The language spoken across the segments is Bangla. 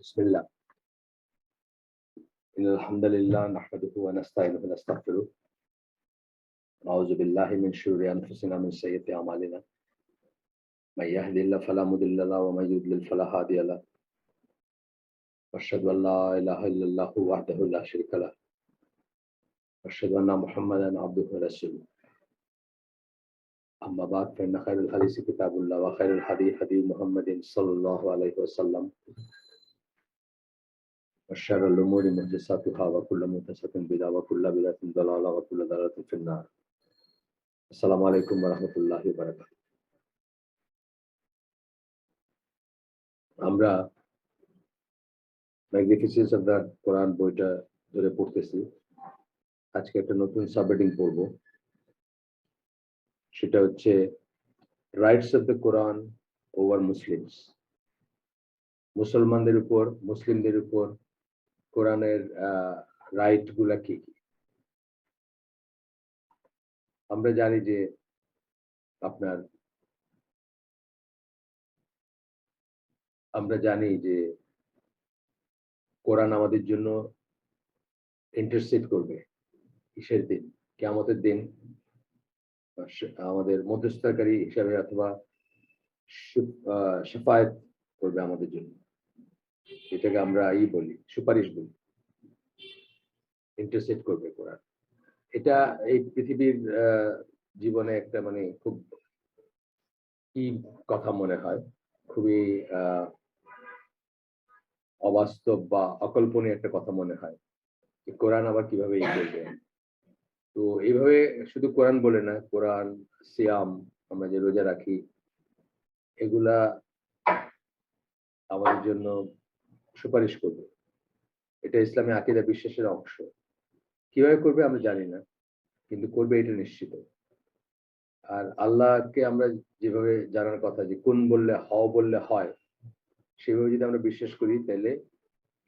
بسم الله إن الحمد لله نحمده ونستعينه ونستغفره ونعوذ بالله من شرور أنفسنا من سيئات أعمالنا من يهد الله فلا مضل له ومن يضلل فلا هادي له وأشهد أن لا إله إلا الله وحده لا شريك له وأشهد أن محمدا عبده ورسوله أما بعد فإن خير الحديث كتاب الله وخير الهدي هدي محمد صلى الله عليه وسلم وشر الأمور محدثاتها وكل محدثة بدعة وكل بدعة ضلالة وكل ضلالة في النار السلام عليكم ورحمة الله وبركاته আমরা ম্যাগনিফিসেন্স অফ দ্য কোরআন বইটা ধরে পড়তেছি। আজকে একটা নতুন সাবহেডিং পড়ব, সেটা হচ্ছে rights of the Quran over Muslims. মুসলমানদের উপর, মুসলিমদের উপর কোরআনের রাইট গুলা কি কি? আমরা জানি যে কোরআন আমাদের জন্য ইন্টারসেড করবে কিসের দিন? কিয়ামতের দিন আমাদের মধ্যস্থতাকারী হিসাবে অথবা শাফায়াত করবে আমাদের জন্য। এটাকে আমরা বলি, সুপারিশ বলি, ইন্টারসেড করবে কোরআন। এটা এই পৃথিবীর জীবনে একটা খুব কি কথা মনে হয়, খুবই অবাস্তব বা অকল্পনীয় একটা কথা মনে হয় যে কোরআন আবার কিভাবে করবে। তো এইভাবে শুধু কোরআন বলে না, কোরআন, সিয়াম, আমরা যে রোজা রাখি, এগুলা আমাদের জন্য সুপারিশ করবে। এটা ইসলামী আকীদা বিশ্বাসের অংশ। কিভাবে করবে আমরা জানি না, কিন্তু করবে এটা নিশ্চিত। আর আল্লাহকে আমরা যেভাবে জানার কথা, যে কোন বললে হও বললে হয়, সেভাবে যদি আমরা বিশ্বাস করি, তাহলে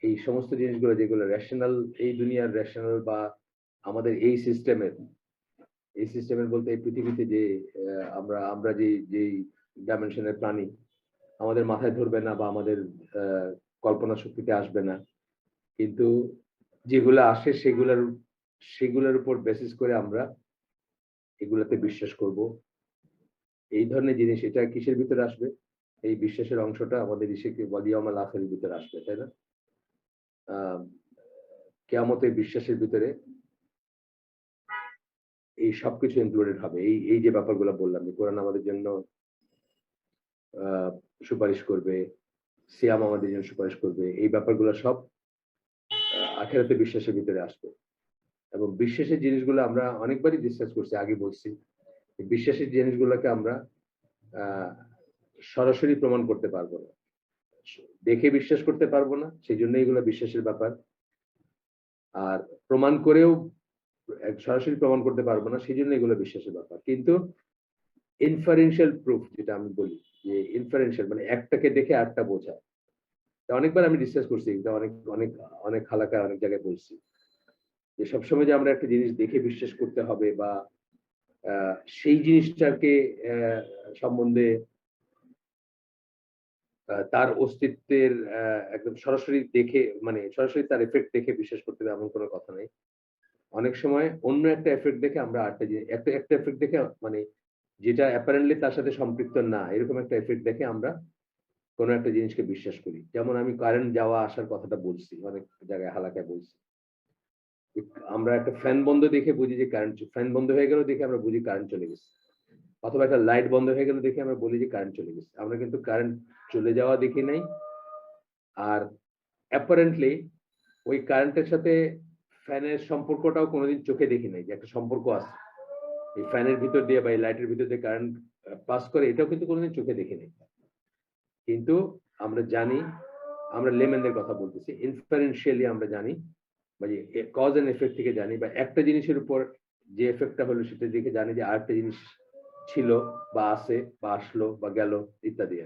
এই সমস্ত জিনিসগুলো যেগুলো রেশনাল, এই দুনিয়ার রেশনাল বা আমাদের এই সিস্টেমের বলতে এই পৃথিবীতে যে আমরা যে ডাইমেনশনের প্রাণী, আমাদের মাথায় ধরবে না বা আমাদের কল্পনা শক্তিতে আসবে না, কিন্তু যেগুলো আসে সেগুলোর উপর বেসিস করে আমরা এগুলাতে বিশ্বাস করব। এই ধরনের জিনিস, এটা কিসের ভিতরে আসবে? এই বিশ্বাসের অংশটা আমাদের ওয়ালিয়াউমাল আখিরের ভিতরে আসবে, তাই না? কিয়ামতের বিশ্বাসের ভিতরে এই সবকিছু ইনক্লুডেড হবে। এই যে ব্যাপারগুলো বললাম, যে কোরআন আমাদের জন্য সুপারিশ করবে, সিয়াম আমাদের জন্য সুপারিশ করবে, এই ব্যাপারগুলো সব আখিরাতে বিশ্বাসের ভিতরে আসবে। এবং বিশ্বাসের জিনিসগুলো আমরা অনেকবারই ডিসকাস করছি, আগে বলছি, বিশ্বাসের জিনিসগুলোকে আমরা সরাসরি প্রমাণ করতে পারবো না, দেখে বিশ্বাস করতে পারবো না, সেই জন্য এগুলো বিশ্বাসের ব্যাপার। আর প্রমাণ করেও সরাসরি প্রমাণ করতে পারবো না, সেই জন্য এগুলো বিশ্বাসের ব্যাপার। কিন্তু ইনফারেন্সিয়াল প্রুফ, যেটা আমি বলি, যে ইনফারেন্সিয়াল একটাকে দেখে আটটা বোঝায়, অনেকবার আমি ডিসকাস করছি, এটা অনেক অনেক অনেক হালাকায় অনেক জায়গায় বলছি, যে সবসময় যে আমরা একটা জিনিস দেখে বিশ্বাস করতে হবে বা সেই জিনিসটাকে সম্বন্ধে তার অস্তিত্বের একদম সরাসরি দেখে, সরাসরি তার এফেক্ট দেখে বিশ্বাস করতে হবে, এমন কোনো কথা নেই। অনেক সময় অন্য একটা এফেক্ট দেখে আমরা একটা এফেক্ট দেখে, যেটা অ্যাপারেন্টলি তার সাথে সম্পৃক্ত না, এরকম একটা এফেক্ট দেখে আমরা কোনো একটা জিনিসকে বিশ্বাস করি। যেমন আমি কারেন্ট যাওয়া আসার কথাটা বলছি, অনেক জায়গায় হালাকায় বলছি। আমরা একটা ফ্যান বন্ধ দেখে বুঝি যে ফ্যান বন্ধ হয়ে গেল দেখে আমরা বুঝি কারেন্ট চলে গেছে, অথবা একটা লাইট বন্ধ হয়ে গেল দেখে আমরা বলি যে কারেন্ট চলে গেছে। আমরা কিন্তু কারেন্ট চলে যাওয়া দেখি নাই, আর অ্যাপারেন্টলি ওই কারেন্টের সাথে ফ্যানের সম্পর্কটাও কোনোদিন চোখে দেখি নাই, যে একটা সম্পর্ক আছে এই ফ্যানের ভিতর দিয়ে বা এই লাইটের ভিতর দিয়ে কারেন্ট পাস করে, এটাও কিন্তু কোনোদিন চোখে দেখি নাই। কিন্তু আমরা জানি, আমরা লেমেনদের কথা বলতেছি, ইনফারেন্সিয়ালি আমরা জানি, কজ এন্ড এফেক্ট থেকে জানি, বা একটা জিনিসের উপর যে এফেক্টটা হলো সেটা দেখে জানি যে আরেকটা জিনিস ছিল বা আছে বা আসলো বা গেল ইত্যাদি।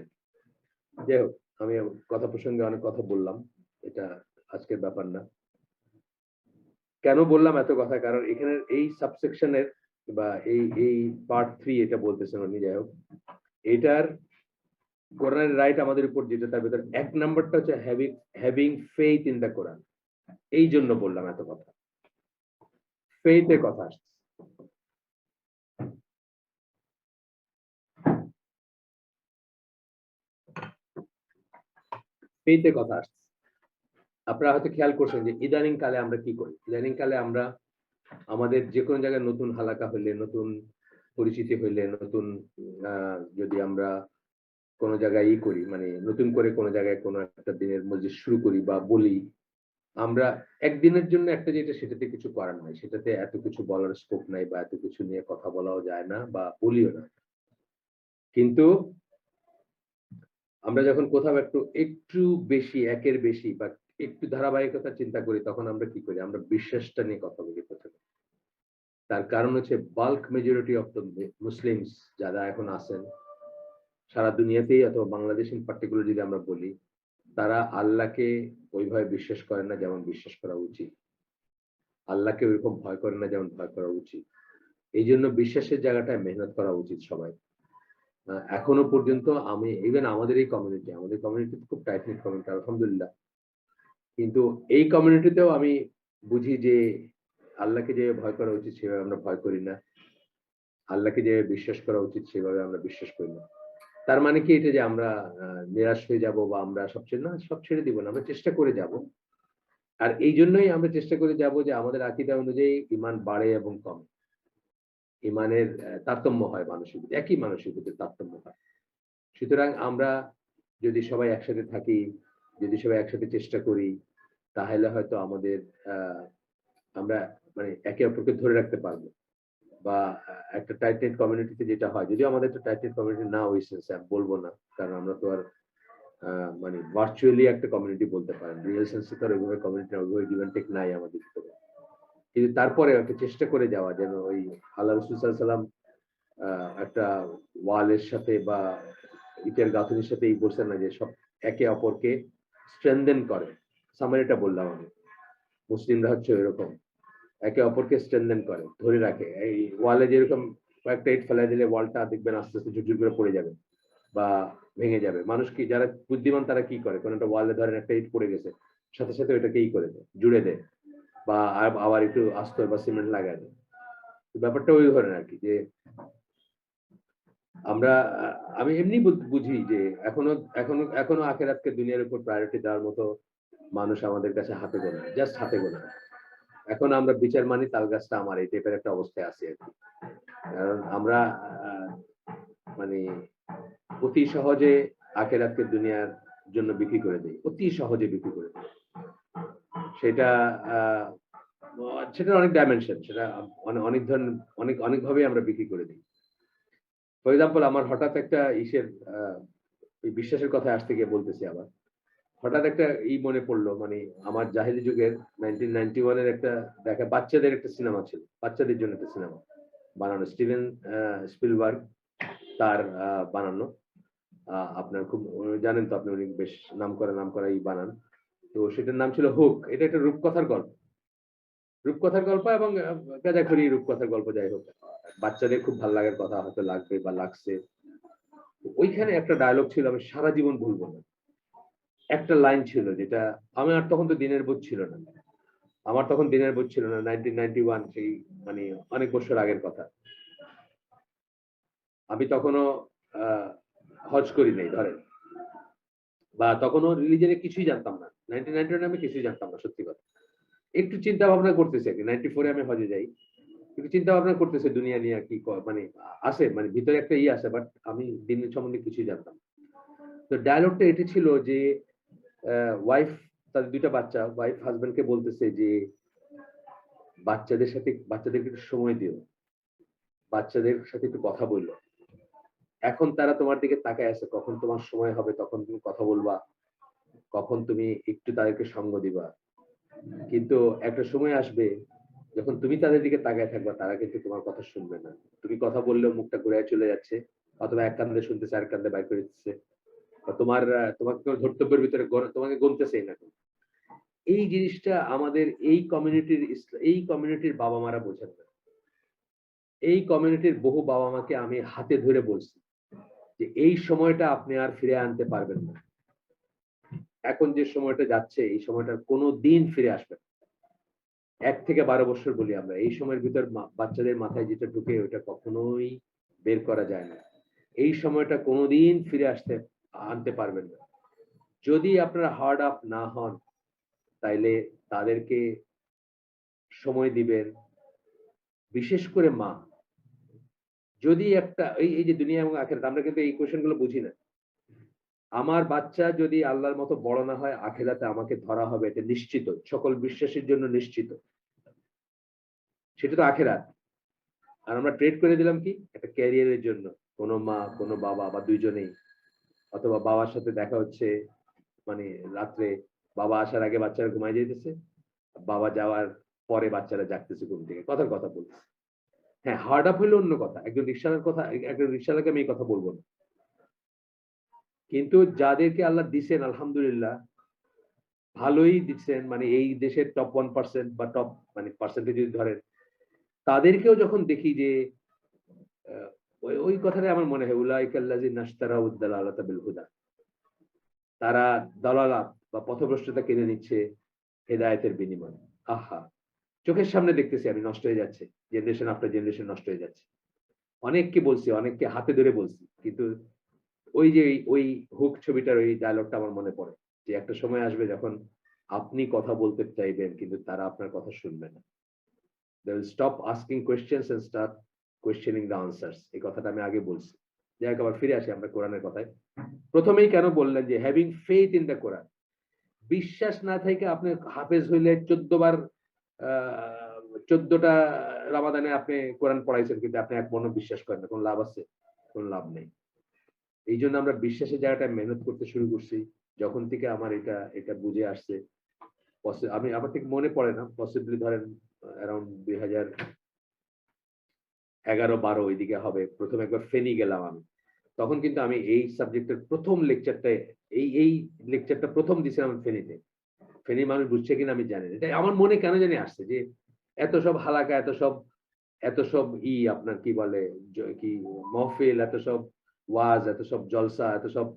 যাই হোক, আমি কথা প্রসঙ্গে অনেক কথা বললাম, এটা আজকের ব্যাপার না। কেন বললাম এত কথা? কারণ এখানে এই সাবসেকশনের বা এই পার্ট 3 এটা বলতেছেন উনি। যাই হোক, এটার কোরআনের রাইট আমাদের উপর যেটা তার ভেতর ১ নাম্বারটা হচ্ছে হ্যাভিং ফেইথ ইন দ্য কোরআন। এই জন্য বললাম এত কথা। ফেইথ এর কথা আসছে। ফেইথ এর কথা আসছে। আপনারা হয়তো খেয়াল করছেন যে ইদানিং কালে আমরা কি করি? ইদানিং কালে আমরা আমাদের যেকোনো জায়গায় নতুন হালাকা হইলে, নতুন পরিচিতি হইলে, নতুন যদি আমরা কোন জায়গায় করি মানে নতুন করে কোন জায়গায় কোন একটা দিনের মজলিস শুরু করি বা বলি, আমরা একদিনের জন্য একটা যেটা সেটাতে কিছু করার নাই। সেটাতে এত কিছু বলার স্কোপ নাই বা এত কিছু নিয়ে কথা বলাও যায় না বা বলিও না। কিন্তু আমরা যখন কোথাও একটু বেশি একের বেশি বা একটু ধারাবাহিকতা চিন্তা করি তখন আমরা কি করি? আমরা বিশ্বাসটা নিয়ে কথা বলি ১ম এ। তার কারণ হচ্ছে bulk majority of the Muslims যারা এখন আছেন সারা দুনিয়াতেই অথবা বাংলাদেশ ইন পার্টিকুলার যদি আমরা বলি, তারা আল্লাহকে ওইভাবে বিশ্বাস করে না যেমন বিশ্বাস করা উচিত। আল্লাহকে ওইরকম ভয় করে না যেমন ভয় করা উচিত। এইজন্য বিশ্বাসের জায়গাটায় মেহনত করা উচিত সবাই। এখনো পর্যন্ত আমি ইভেন আমাদের এই কমিউনিটি, আমাদের কমিউনিটি খুব টাইট নিট কমিউনিটি আলহামদুলিল্লাহ। কিন্তু এই কমিউনিটিতেও আমি বুঝি যে আল্লাহকে যেভাবে ভয় করা উচিত সেভাবে আমরা ভয় করি না। আল্লাহকে যেভাবে বিশ্বাস করা উচিত সেভাবে আমরা বিশ্বাস করি না। তার মানে কি এটা যে আমরা নিরাশ হয়ে যাব বা আমরা সব ছেড়ে দিব না। আমরা চেষ্টা করে যাব। আর এইজন্যই আমরা চেষ্টা করে যাব যে আমাদের আকীদা অনুযায়ী ঈমান বাড়ে এবং কমে। ঈমানের তারতম্য হয় মানুষের ভিতরে। একই মানুষের ভিতরে তারতম্য হয়। সুতরাং আমরা যদি সবাই একসাথে থাকি, যদি সবাই একসাথে চেষ্টা করি, তাহলে হয়তো আমাদের আ আমরা মানে একে অপরকে ধরে রাখতে পারব। বা একটা টাইট নিট কমিউনিটিতে যেটা হয়, যদিও আমাদের তো টাইট নিট কমিউনিটি না ওই সেন্সে আমি বলব না। কারণ আমরা তো আর মানে ভার্চুয়ালি একটা কমিউনিটি বলতে পারেন। রিয়াল সেন্সে তো আর ওইভাবে কমিউনিটি ওইভাবে গিভ অ্যান্ড টেক নাই আমাদের ভিতরে। কিন্তু তারপরেও একটা চেষ্টা করে যাওয়া যেন ওই আল্লাহ রাসূল সাল্লাল্লাহু আলাইহি সাল্লাম একটা ওয়ালের সাথে বা ইটের গাঁথুনির সাথে এই বলছেন না যে সব একে অপরকে স্ট্রেংথেন করে। সামারিটা বললাম আমি। মুসলিমরা হচ্ছে ওইরকম। একে অপরকে স্ট্রেংথেন করে, ধরে রাখে। এই ওয়ালে যেরকম কয়েকটা ইট ফেলাই দিলে ওয়ালটা দেখবেন আস্তে, আস্তে ঝুরঝুর করে পড়ে যাবে বা ভেঙে যাবে। মানুষ কি যারা বুদ্ধিমান তারা কি করে? কোন একটা ওয়ালে ধরেন একটা ইট পড়ে গেছে। সাথে, সাথে ওইটাকে করে দেয়, জুড়ে দেয় বা আবার একটু আস্তর বা সিমেন্ট লাগায় দেয়। ব্যাপারটা ওই ধরনের আরকি যে আমরা আমি এমনি বুঝি যে এখনো আখিরাতকে দুনিয়ার উপর প্রায়োরিটি দেওয়ার মতো মানুষ আমাদের কাছে হাতে গোনা। জাস্ট হাতে গোনা। এখন আমরা বিচার মানি তাল গাছটা আমার এই টাইপের একটা অবস্থায় আছি আরকি। কারণ আমরা আ মানে অতি সহজে আখিরাতকে দুনিয়ার জন্য বিক্রি করে দেই। অতি সহজে বিক্রি করে দেই। সেটা আ সেটার অনেক ডাইমেনশন। সেটা অনেক ধরনের অনেকভাবেই আমরা বিক্রি করে দিই। ফর এক্সাম্পল আমার হঠাৎ একটা ইসের আ এই বিশ্বাসের কথায় আসতে গিয়ে বলতেছি আবার। হঠাৎ একটা মনে পড়লো মানে আমার জাহেলি যুগের 1991 এর একটা দেখা বাচ্চাদের একটা সিনেমা ছিল। বাচ্চাদের জন্য একটা সিনেমা বানানো স্টিভেন স্পিলবার্গ তার বানানো। আপনার খুব জানেন তো আপনি উনি বেশ নামকরা বানান। তো সেটার নাম ছিল 'হুক'। এটা একটা রূপকথার গল্প। রূপকথার গল্প এবং গাঁজাখড়ি রূপকথার গল্প যাই হোক। বাচ্চাদের খুব ভাল লাগার কথা হয়তো লাগবে বা লাগছে। ওইখানে একটা ডায়ালগ ছিল আমি সারা জীবন ভুলব না। একটা লাইন ছিল যেটা আমার তখন তো দিনের বোধ ছিল না। আমার তখন দিনের বোধ ছিল না। 1991 সেই মানে অনেক বছর আগের কথা। আমি তখনো আ হজ করি নাই ধরেন। বা তখনো রিলিজিয়ন এর কিছুই জানতাম না। 1991 আমি কিছুই জানতাম না সত্যি কথা। একটু চিন্তা ভাবনা করতেছি আরকি। 94 এ আমি হজে যাই। একটু চিন্তা ভাবনা করতেছি দুনিয়া নিয়ে কি মানে আছে মানে ভিতরে একটা আছে বাট আমি দিনের সম্বন্ধে কিছুই জানতাম না। তো ডায়ালগটা এটা ছিল যে ওয়াইফ তাদের ২ টা বাচ্চা, ওয়াইফ হাসব্যান্ড কে বলতেছে যে, বাচ্চাদেরকে একটু সময় দিও। বাচ্চাদের সাথে একটু কথা বইলো। এখন তারা তোমার দিকে তাকায় আছে। কখন তোমার সময় হবে তখন তুমি কথা বলবা। কখন তুমি একটু তাদেরকে সঙ্গ দিবা। কিন্তু একটা সময় আসবে যখন তুমি তাদের দিকে তাকায় থাকবা তারা কিন্তু তোমার কথা শুনবে না। তুমি কথা বললেও মুখটা ঘুরায় চলে যাচ্ছে। অথবা এক কান্দে শুনতেছে, আরেক কান্দে বাইর করে দিচ্ছে। বা তোমাকে কেউ ধর্তব্যের ভিতরে তোমাকে গুনতেছেই না। এই জিনিসটা আমাদের এই কমিউনিটির বাবা-মারা বোঝেন না। এই কমিউনিটির বহু বাবা-মাকে আমি হাতে ধরে বলছি যে এই সময়টা আপনি আর ফিরে আনতে পারবেন না। এখন যে সময়টা যাচ্ছে এই সময়টা কোনোদিন ফিরে আসবে না। ১ থেকে ১২ বছর বলি আমরা। এই সময়ের ভিতর বাচ্চাদের মাথায় যেটা ঢুকে ওটা কখনোই বের করা যায় না। এই সময়টা কোনোদিন ফিরে আনতে পারবেন না। যদি আপনারা হার্ড আপ না হন, তাইলে তাদেরকে সময় দিবেন। বিশেষ করে মা। যদি একটা এই যে দুনিয়া এবং আখিরাত আমরা কিন্তু এই কোয়েশ্চেন গুলো বুঝি না। আমার বাচ্চা যদি আল্লাহর মতো বড় না হয়, আখিরাতে আমাকে ধরা হবে এটা নিশ্চিত। সকল বিশ্বাসীর জন্য নিশ্চিত। সেটা তো আখিরাত। আর আমরা ট্রেড করে দিলাম কি? একটা ক্যারিয়ারের জন্য। কোন মা, কোন বাবা বা ২ জনেই। অথবা বাবার সাথে দেখা হচ্ছে মানে রাত্রে বাবা আসার আগে বাচ্চারা ঘুমায় যাইতেছে। বাবা যাওয়ার পরে বাচ্চারা জাগতেছে ঘুম থেকে। কথার কথা বলতেছে। হ্যাঁ, হার্ড আপ হইলে অন্য কথা। একজন রিকশাওয়ালাকে আমি এই কথা বলব না। কিন্তু যাদেরকে আল্লাহ দিছেন আলহামদুলিল্লাহ, ভালোই দিচ্ছেন মানে এই দেশের টপ 1% বা টপ মানে পার্সেন্টেজ যদি ধরেন, তাদেরকেও যখন দেখি যে আ ওই কথাটাই আমার মনে হয় উলাইকাল্লাযিনা ইশতারাউদ দালালাতা বিল হুদা। তারা দালালাত বা পথভ্রষ্টতা কিনে নিচ্ছে হেদায়েতের বিনিময়ে। আহা! চোখের সামনে দেখতেছি আমি নষ্ট হয়ে যাচ্ছে। জেনারেশন আফটার জেনারেশন নষ্ট হয়ে যাচ্ছে। অনেককে বলছি, অনেককে হাতে ধরে বলছি। কিন্তু ওই যে ওই হুক ছবিটার ওই ডায়ালগটা আমার মনে পড়ে। যে একটা সময় আসবে যখন আপনি কথা বলতে চাইবেন কিন্তু তারা আপনার কথা শুনবে না। They will stop asking questions and start questioning the answers. এই কথাটা আমি আগে বলছি। যাই হোক আবার ফিরে আসি আমরা কোরআনের কথায়। ১ম এই কেন বললেন যে having faith in the Quran বিশ্বাস না থেকে আপনি হাফেজ হইলে ১৪ বার আ ১৪ টা রামাদানে আপনি কোরআন পড়াইছেন কিন্তু আপনি এক মনও বিশ্বাস করেন না। কোন লাভ আছে? কোন লাভ নেই। এইজন্য আমরা বিশ্বাসের জায়গাটায় মেহনত করতে শুরু করছি। যখন থেকে আমার এটা বুঝে আসছে। আমি আমার ঠিক মনে পড়ে না। পসিবলি ধরেন অ্যারাউন্ড ২০১১-১২ ওইদিকে হবে। ১ম একবার ফেনী গেলাম আমি। তখন কিন্তু আমি এই সাবজেক্টের ১ম লেকচারটায় এই লেকচারটা ১ম দিছিলাম ফেনীতে। ফেনীর মানুষ বুঝছে কিনা আমি জানি না। এটা আমার মনে কেন জানি আসছে যে এত সব হালাকা, এত সব আপনার কি বলে কি মহফিল, এত সব ওয়াজ, এত সব জলসা, এত সব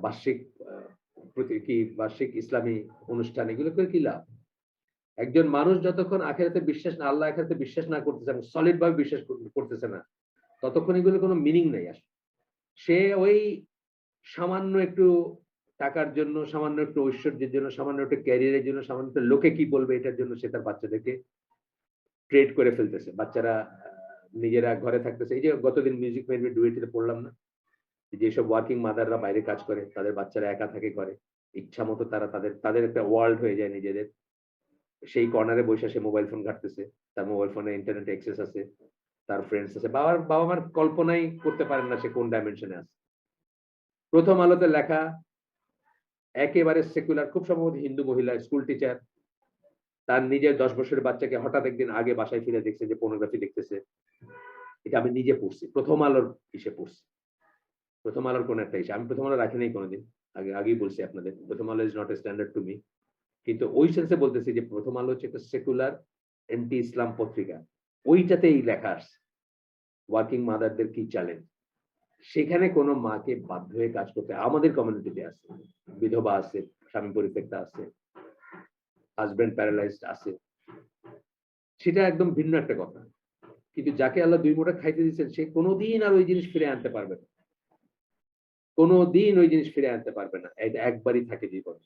বার্ষিক আ বার্ষিক ইসলামী অনুষ্ঠান এগুলো করে কি লাভ? একজন মানুষ যতক্ষণ আল্লাহ আখিরাতে বিশ্বাস না করতেছে এবং সলিড ভাবে বিশ্বাস করতেছে না, ততক্ষণ এগুলোর কোন মিনিং নাই আসলে। সে ওই সামান্য একটু টাকার জন্য, সামান্য একটু ঐশ্বর্যের জন্য, সামান্য একটু ক্যারিয়ারের জন্য, সামান্য একটু লোকে কি বলবে এটার জন্য সে তার বাচ্চাদেরকে ট্রেড করে ফেলতেছে। বাচ্চারা নিজেরা ঘরে থাকতেছে। এই যে গতদিন মিউজিক মেহফিল ডুয়েটে পড়লাম না? যেসব ওয়ার্কিং মাদাররা বাইরে কাজ করে, তাদের বাচ্চারা একা থাকে ঘরে। ইচ্ছামত তারা তাদের একটা ওয়ার্লড হয়ে যায় নিজেদের। সেই কর্নারে বইসা সে মোবাইল ফোন ঘাঁটতেছে। তার মোবাইল ফোনে ইন্টারনেট অ্যাক্সেস আছে। তার ফ্রেন্ডস আছে। বাবা-মার কল্পনাই করতে পারেন না সে কোন ডাইমেনশন এ আছে। ১ম আলোতে লেখা একেবারে সেকুলার খুব সম্ভবত হিন্দু মহিলা স্কুল টিচার। তার নিজের ১০ বছরের বাচ্চাকে হঠাৎ একদিন আগে বাসায় ফিরে দেখছে যে পর্নোগ্রাফি দেখতেছে। এটা আমি নিজে পড়ছি। ১ম আলোর ইসে পড়ছি। ১ম আলোর কোন একটা ইসে। আমি ১ম আলো রাখি নাই কোনদিন। আগেই বলছি আপনাদের। ১ম আলো is not a standard to me. কিন্তু ওই সেন্সে বলতেছি যে ১ম আলো হচ্ছে একটা সেকুলার অ্যান্টি ইসলাম পত্রিকা। ওইটাতেই লেখা আসছে। ওয়ার্কিং মাদারদের কি চ্যালেঞ্জ। সেখানে কোন মাকে বাধ্য হয়ে কাজ করতে আমাদের কমিউনিটিতে আছে। বিধবা আছে, স্বামী পরিত্যক্তা আছে, হাসব্যান্ড প্যারালাইজড আছে। সেটা একদম ভিন্ন একটা কথা। কিন্তু যাকে আল্লাহ ২ মুঠা খাইতে দিয়েছেন সে কোনদিন আর ওই জিনিস ফিরে আনতে পারবে না। কোনদিন ওই জিনিস ফিরে আনতে পারবে না। এটা একবারই থাকে জীবনে।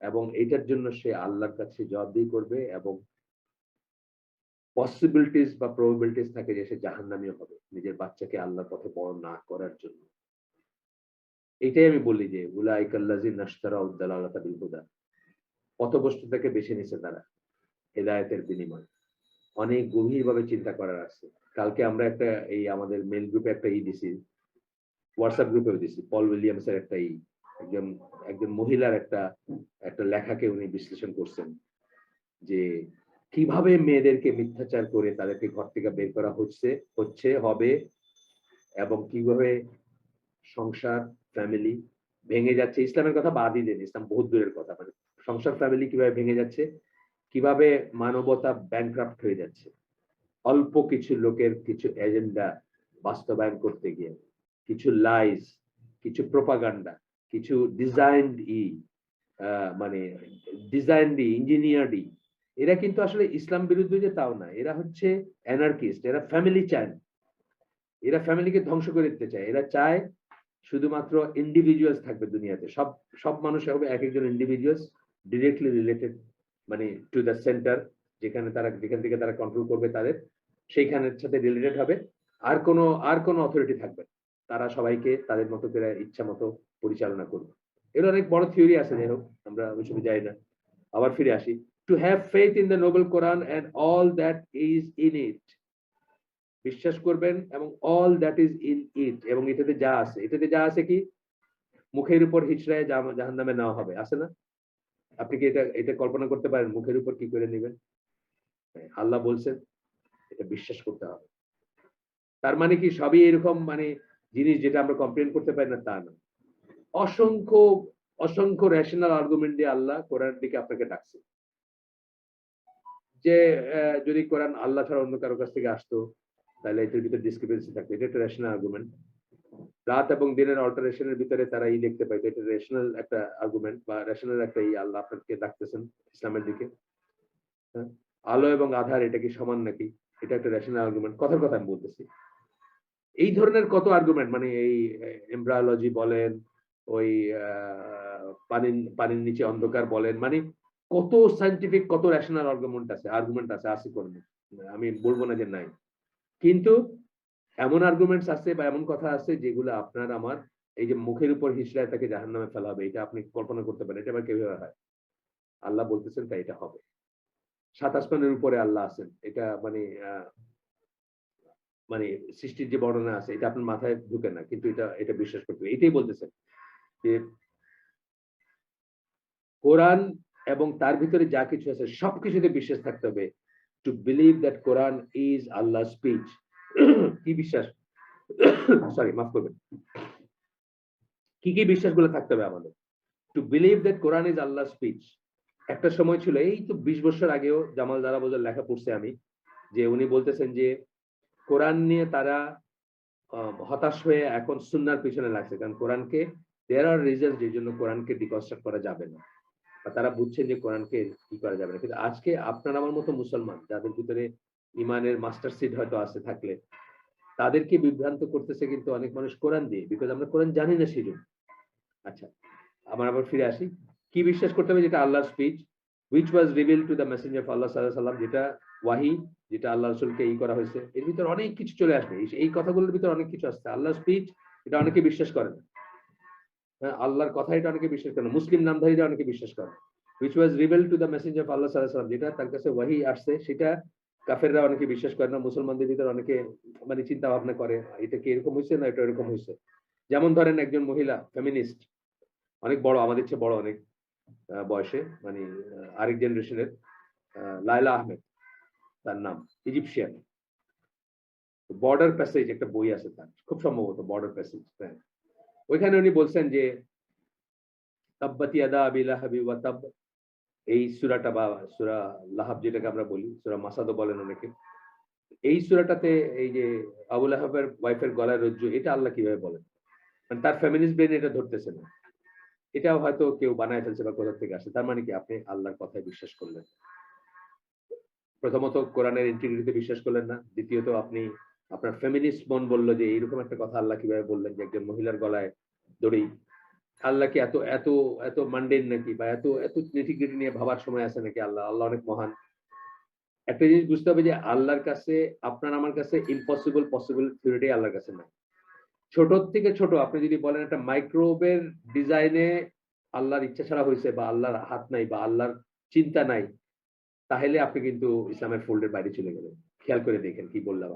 এবং এটার জন্য সে আল্লাহর কাছে জবাবদিহি করবে এবং পসিবিলিটিস বা প্রবাবিলিটিস থাকে যে সে জাহান্নামীও হবে। নিজের বাচ্চাকে আল্লাহর পথে বড় না করার জন্য। এটাই আমি বলি যে উলাইকাল্লাযিনা ইশতারাউদ দালালাতা বিল হুদা। পথভ্রষ্টতাকে বেছে নিছে তারা হেদায়েতের বিনিময়ে। অনেক গভীরভাবে চিন্তা করার আছে। কালকে আমরা আমাদের মেইল গ্রুপে একটা দিছি। WhatsApp গ্রুপেও দিছি। পল উইলিয়ামস এর একটা একজন একজন মহিলার একটা লেখাকে উনি বিশ্লেষণ করছেন। যে কিভাবে মেয়েদেরকে মিথ্যাচার করে তাদেরকে ঘর থেকে বের করা হবে এবং কিভাবে সংসার, ফ্যামিলি ভেঙে যাচ্ছে। ইসলামের কথা বাদই দেন। ইসলাম বহুত দূরের কথা। মানে সংসার, ফ্যামিলি কিভাবে ভেঙে যাচ্ছে, কিভাবে মানবতা ব্যাংকরাপ্ট হয়ে যাচ্ছে। অল্প কিছু লোকের কিছু এজেন্ডা বাস্তবায়ন করতে গিয়ে, কিছু লাইস কিছু প্রোপাগান্ডা, কিছু ডিজাইনড মানে ডিজাইনড ইঞ্জিনিয়ার্ড এরা কিন্তু আসলে ইসলাম বিরুদ্ধে যে তাও না, এরা হচ্ছে অ্যানার্কিস্ট, এরা ফ্যামিলি চায়, এরা ফ্যামিলিকে ধ্বংস করে দিতে চায়। এরা চায় শুধুমাত্র ইন্ডিভিজুয়ালস থাকবে দুনিয়াতে, সব সব মানুষ হবে এক একজন ইন্ডিভিজুয়ালস, ডিরেক্টলি রিলেটেড মানে টু দ্য সেন্টার, যেখান থেকে তারা কন্ট্রোল করবে তাদের, সেইখানের সাথে রিলেটেড হবে। আর কোনো অথরিটি থাকবে না। তারা সবাইকে তাদের মতো করে ইচ্ছা মতো পরিচালনা করবে। এর অনেক বড় থিওরি আছে, যাই হোক আমরা ওইসবে যাই না। আবার ফিরে আসি, to have faith in the Nobel Quran and all that is in it, বিশ্বাস করবেন এবং all that is in it, এবং এটাতে যা আছে কি, মুখের উপর হিচড়ায় জাহান্নামে নেওয়া হবে, আছে না? আপনি কি এটা কল্পনা করতে পারেন মুখের উপর কি করে নেবেন? আল্লাহ বলছেন, এটা বিশ্বাস করতে হবে। তার মানে কি সবই এরকম মানে জিনিস যেটা আমরা কমপ্লেন করতে পারি না তা না। অসংখ্য অসংখ্য রেশনাল আর্গুমেন্ট দিয়ে আল্লাহ কোরআনের দিকে আপনাকে ডাকছে। যে যদি কোরআন আল্লাহ ছাড়া অন্য কারো কাছ থেকে আসতো তাহলে এটার ভিতরে ডিসক্রিপেন্সি থাকতো, এটা একটা রেশনাল আর্গুমেন্ট। রাত এবং দিনের অল্টারেশনের ভিতরে তারা দেখতে পাইতো, এটা রেশনাল একটা আর্গুমেন্ট বা রেশনাল একটা আল্লাহ আপনাকে ডাকতেছেন ইসলামের দিকে। আলো এবং আধার এটা কি সমান নাকি, এটা একটা রেশনাল আর্গুমেন্ট। কথার কথা আমি বলতেছি, এই ধরনের কত আর্গুমেন্ট, মানে এই এমব্রায়োলজি বলেন, ওই পানির নিচে অন্ধকার বলেন, মানে কত সায়েন্টিফিক কত রেশনাল আর্গুমেন্ট আছে আসি কোন, আমি বলবো না যে নাই, কিন্তু এমন আর্গুমেন্টস আছে বা এমন কথা আছে যেগুলো আপনার আমার এই যে মুখের উপর হিসড়ায় তাকে জাহান্নামে ফেলা হবে, এটা আপনি কল্পনা করতে পারেন। এটা আবার কিভাবে হয়? আল্লাহ বলতেছেন তাই এটা হবে। ৭ আসমানের উপরে আল্লাহ আছেন, এটা মানে সৃষ্টির যে বর্ণনা আছে এটা আপনার মাথায় ঢুকে না, কিন্তু এটা বিশ্বাস করতে হবে। এটাই বলতেছেন যে কোরআন এবং তার ভিতরে যা কিছু আছে সবকিছুতে বিশ্বাস থাকতে হবে। To believe that Quran is Allah speech. কি বিশ্বাস, সরি মাফ করবেন, কি কি বিশ্বাসগুলো থাকতে হবে আমাদের? To believe that Quran is Allah speech. একটা সময় ছিল, এই তো 20 বছর আগেও জামাল জালাবুজের লেখা পড়ছে আমি, যে উনি বলতেছেন যে কোরআন নিয়ে তারা হতাশ হয়ে এখন সুন্নাহর পিছনে লাগছে, কারণ কোরআনকে দেয়ার আর রিজনস যে জন্য কোরআনকে ডিকনস্ট্রাক্ট করা যাবে না, বা তারা বুঝছেন যে কোরআনকে কি করা যাবে না। কিন্তু আজকে আপনার আমার মতো মুসলমান যাদের ভিতরে ইমানের মাস্টার সিড হয়তো আছে থাকলে, তাদেরকে বিভ্রান্ত করতেছে কিন্তু অনেক মানুষ কোরআন দিয়ে, বিকজ আমরা কোরআন জানি না সেজন্য। আচ্ছা, আমার আবার ফিরে আসি, কি বিশ্বাস করতে হবে? যেটা আল্লাহর speech, which was revealed to the messenger of Allah sallallahu alaihi wasallam, যেটা ওয়াহি, যেটা আল্লাহ রাসূলকে করা হয়েছে, এর ভিতর অনেক কিছু চলে আসবে। এই কথাগুলোর ভিতর অনেক কিছু আছে। আল্লাহর স্পিচ, এটা অনেকে বিশ্বাস করে না। হ্যাঁ, আল্লাহর কথা এটা অনেকে বিশ্বাস করে না। মুসলিম নামধারীরা অনেকে বিশ্বাস করে। which was revealed to the messenger of Allah sallallahu alaihi wasallam, যেটা তার কাছে ওয়াহি আসছে, সেটা কাফেররা অনেকে বিশ্বাস করে না। মুসলমানদের ভিতর অনেকে মানে চিন্তা ভাবনা করে এটা কি এরকম হয়েছে না এটা এরকম হয়েছে। যেমন ধরেন একজন মহিলা ফেমিনিস্ট, অনেক বড়, আমাদের চেয়ে বড় অনেক বয়সে, মানে আরেক জেনারেশনের, লায়লা আহমেদ তার নাম, ইজিপশিয়ান। বর্ডার প্যাসেজ একটা বই আছে তার, খুব সম্ভবত বর্ডার প্যাসেজ। হ্যাঁ, ওইখানে উনি বলছেন যে তাব্বাত ইয়াদা আবি লাহাবি ওয়া তাব, এই সূরাটা বা সূরা লাহাব যেটাকে আমরা বলি, সূরা মাসাদও বলেন অনেকে, এই সূরাটাতে এই যে আবু লাহাবের ওয়াইফের গলায় রজ্জু, এটা আল্লাহ কিভাবে বলেন? মানে তার ফেমিনিস্ট ব্রেন এটা ধরতেছে না। এটাও হয়তো কেউ বানায় ফেলছে বা কোথা থেকে আসে। তার মানে কি আপনি আল্লাহর কথায় বিশ্বাস করলেন, প্রথমত কোরআনের ইন্টিগ্রিটিতে বিশ্বাস করলেন না, দ্বিতীয়ত আপনি আপনার ফেমিনিস্ট মন বললো যে এইরকম একটা কথা আল্লাহ কিভাবে বললেন যে একজন মহিলার গলায় দড়ি। আল্লাহ কি এত এত এত মান্ডেন নাকি, বা এত এত নিটিগ্রিটি নিয়ে ভাবার সময় আছে নাকি? আল্লাহ অনেক মহান। একটা জিনিস বুঝতে হবে যে আল্লাহর কাছে, আপনার আমার কাছে ইম্পসিবল পসিবল থিওরিটাই আল্লাহর কাছে নাই। ছোট থেকে ছোট আপনি যদি বলেন একটা মাইক্রোওয়েভের ডিজাইনে আল্লাহর ইচ্ছা ছাড়া হয়েছে, বা আল্লাহর হাত নাই, বা আল্লাহর চিন্তা নাই, তাহলে আপনি কিন্তু ইসলামের ফোল্ডের বাইরে চলে গেলেন। খেয়াল করে দেখেন কি বললাম।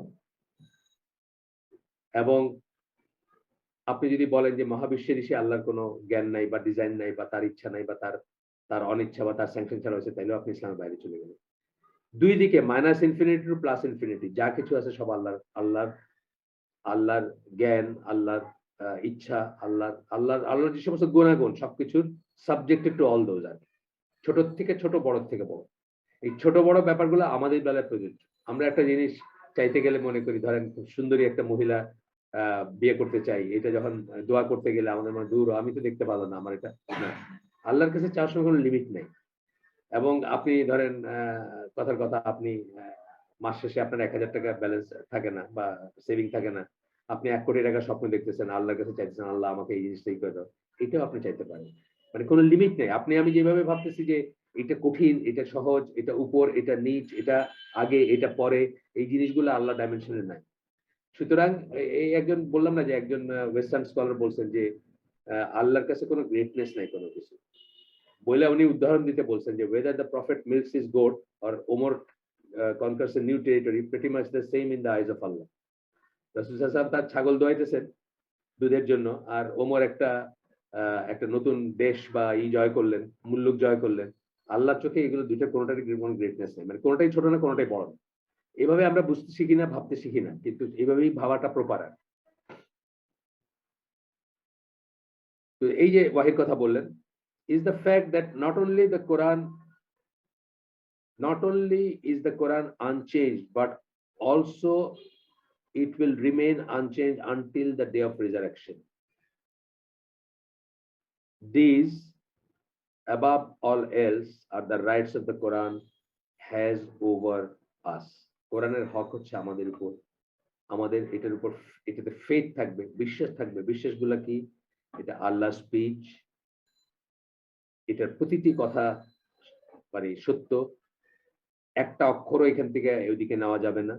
এবং আপনি যদি বলেন যে মহাবিশ্বের এসে আল্লাহর কোনো জ্ঞান নাই বা ডিজাইন নাই বা তার ইচ্ছা নাই বা তার অনিচ্ছা বা তার স্যাংশন ছাড়া হয়েছে, তাইলেও আপনি ইসলামের বাইরে চলে গেলেন। দুই দিকে minus infinity two plus infinity যা কিছু আছে সব আল্লাহর জ্ঞান, আল্লাহর ইচ্ছা, আল্লাহর যে সমস্ত গুণাগুণ সবকিছুর subjected to all those are, ছোট থেকে ছোট, বড় থেকে বড়। এই ছোট বড় ব্যাপারগুলো আমাদের বেলায় প্রযোজ্য। আমরা একটা জিনিস চাইতে গেলে মনে করি, ধরেন খুব সুন্দরী একটা মহিলা বিয়ে করতে চাই, এটা যখন দোয়া করতে গেলে আমাদের মনে দূর আমি তো দেখতে পারলাম না আমার এটা না। আল্লাহর কাছে চাওয়ার সময় কোনো লিমিট নেই। এবং আপনি ধরেন কথার কথা আপনি মাস শেষে আপনার ৳১,০০০ ব্যালেন্স থাকে না বা সেভিং থাকে না। আপনি ৳১,০০,০০,০০০ স্বপ্ন দেখতেছেন, আল্লাহর কাছে চাইতেছেন, "আল্লাহ আমাকে এই জিনিসটা ই করে দাও।" এটাও আপনি চাইতে পারেন। মানে কোন লিমিট নেই। আপনি আমি যেভাবে ভাবতেছি যে এটা কঠিন, এটা সহজ, এটা উপর, এটা নিচ, এটা আগে, এটা পরে, এই জিনিসগুলো আল্লাহ ডাইমেনশন এ নাই। সুতরাং এই একজন বললাম না যে একজন ওয়েস্টার্ন স্কলার বলছেন যে আল্লাহর কাছে কোন গ্রেটনেস নাই কোন কিছু। বইলা উনি উদাহরণ দিতে বলছেন যে whether the prophet milks his goat or Omar conquers a new territory pretty much the same in the eyes of Allah. রাসূল সাল্লাল্লাহু আলাইহি ওয়াসাল্লাম তার ছাগল দোয়াইতেছেন দুধের জন্য আর ওমর একটা নতুন দেশ বা জয় করলেন, মুল্লুক জয় করলেন। আল্লাহর চোখে এগুলো দুইটা কোনটারই কোনো গ্রেটনেস নেই। মানে কোনটাই ছোট না, কোনটাই বড় না। এভাবে আমরা বুঝতে শিখি না, ভাবতে শিখি না। কিন্তু এভাবেই ভাবাটা প্রপার। তো এই যে ওয়াহির কথা বললেন, is the fact that not only is the Quran unchanged, but also it will remain unchanged until the day of resurrection. These, above all else, are the rights of the Quran has over us. কোরআনের হক হচ্ছে আমাদের উপর, আমাদের এটার উপর এটাতে ফেথ থাকবে, বিশ্বাস থাকবে। বিশ্বাসগুলা কি? এটা আল্লাহর স্পিচ, এটার প্রতিটি কথা মানে সত্য, একটা অক্ষরও এখান থেকে ওইদিকে নেওয়া যাবে না।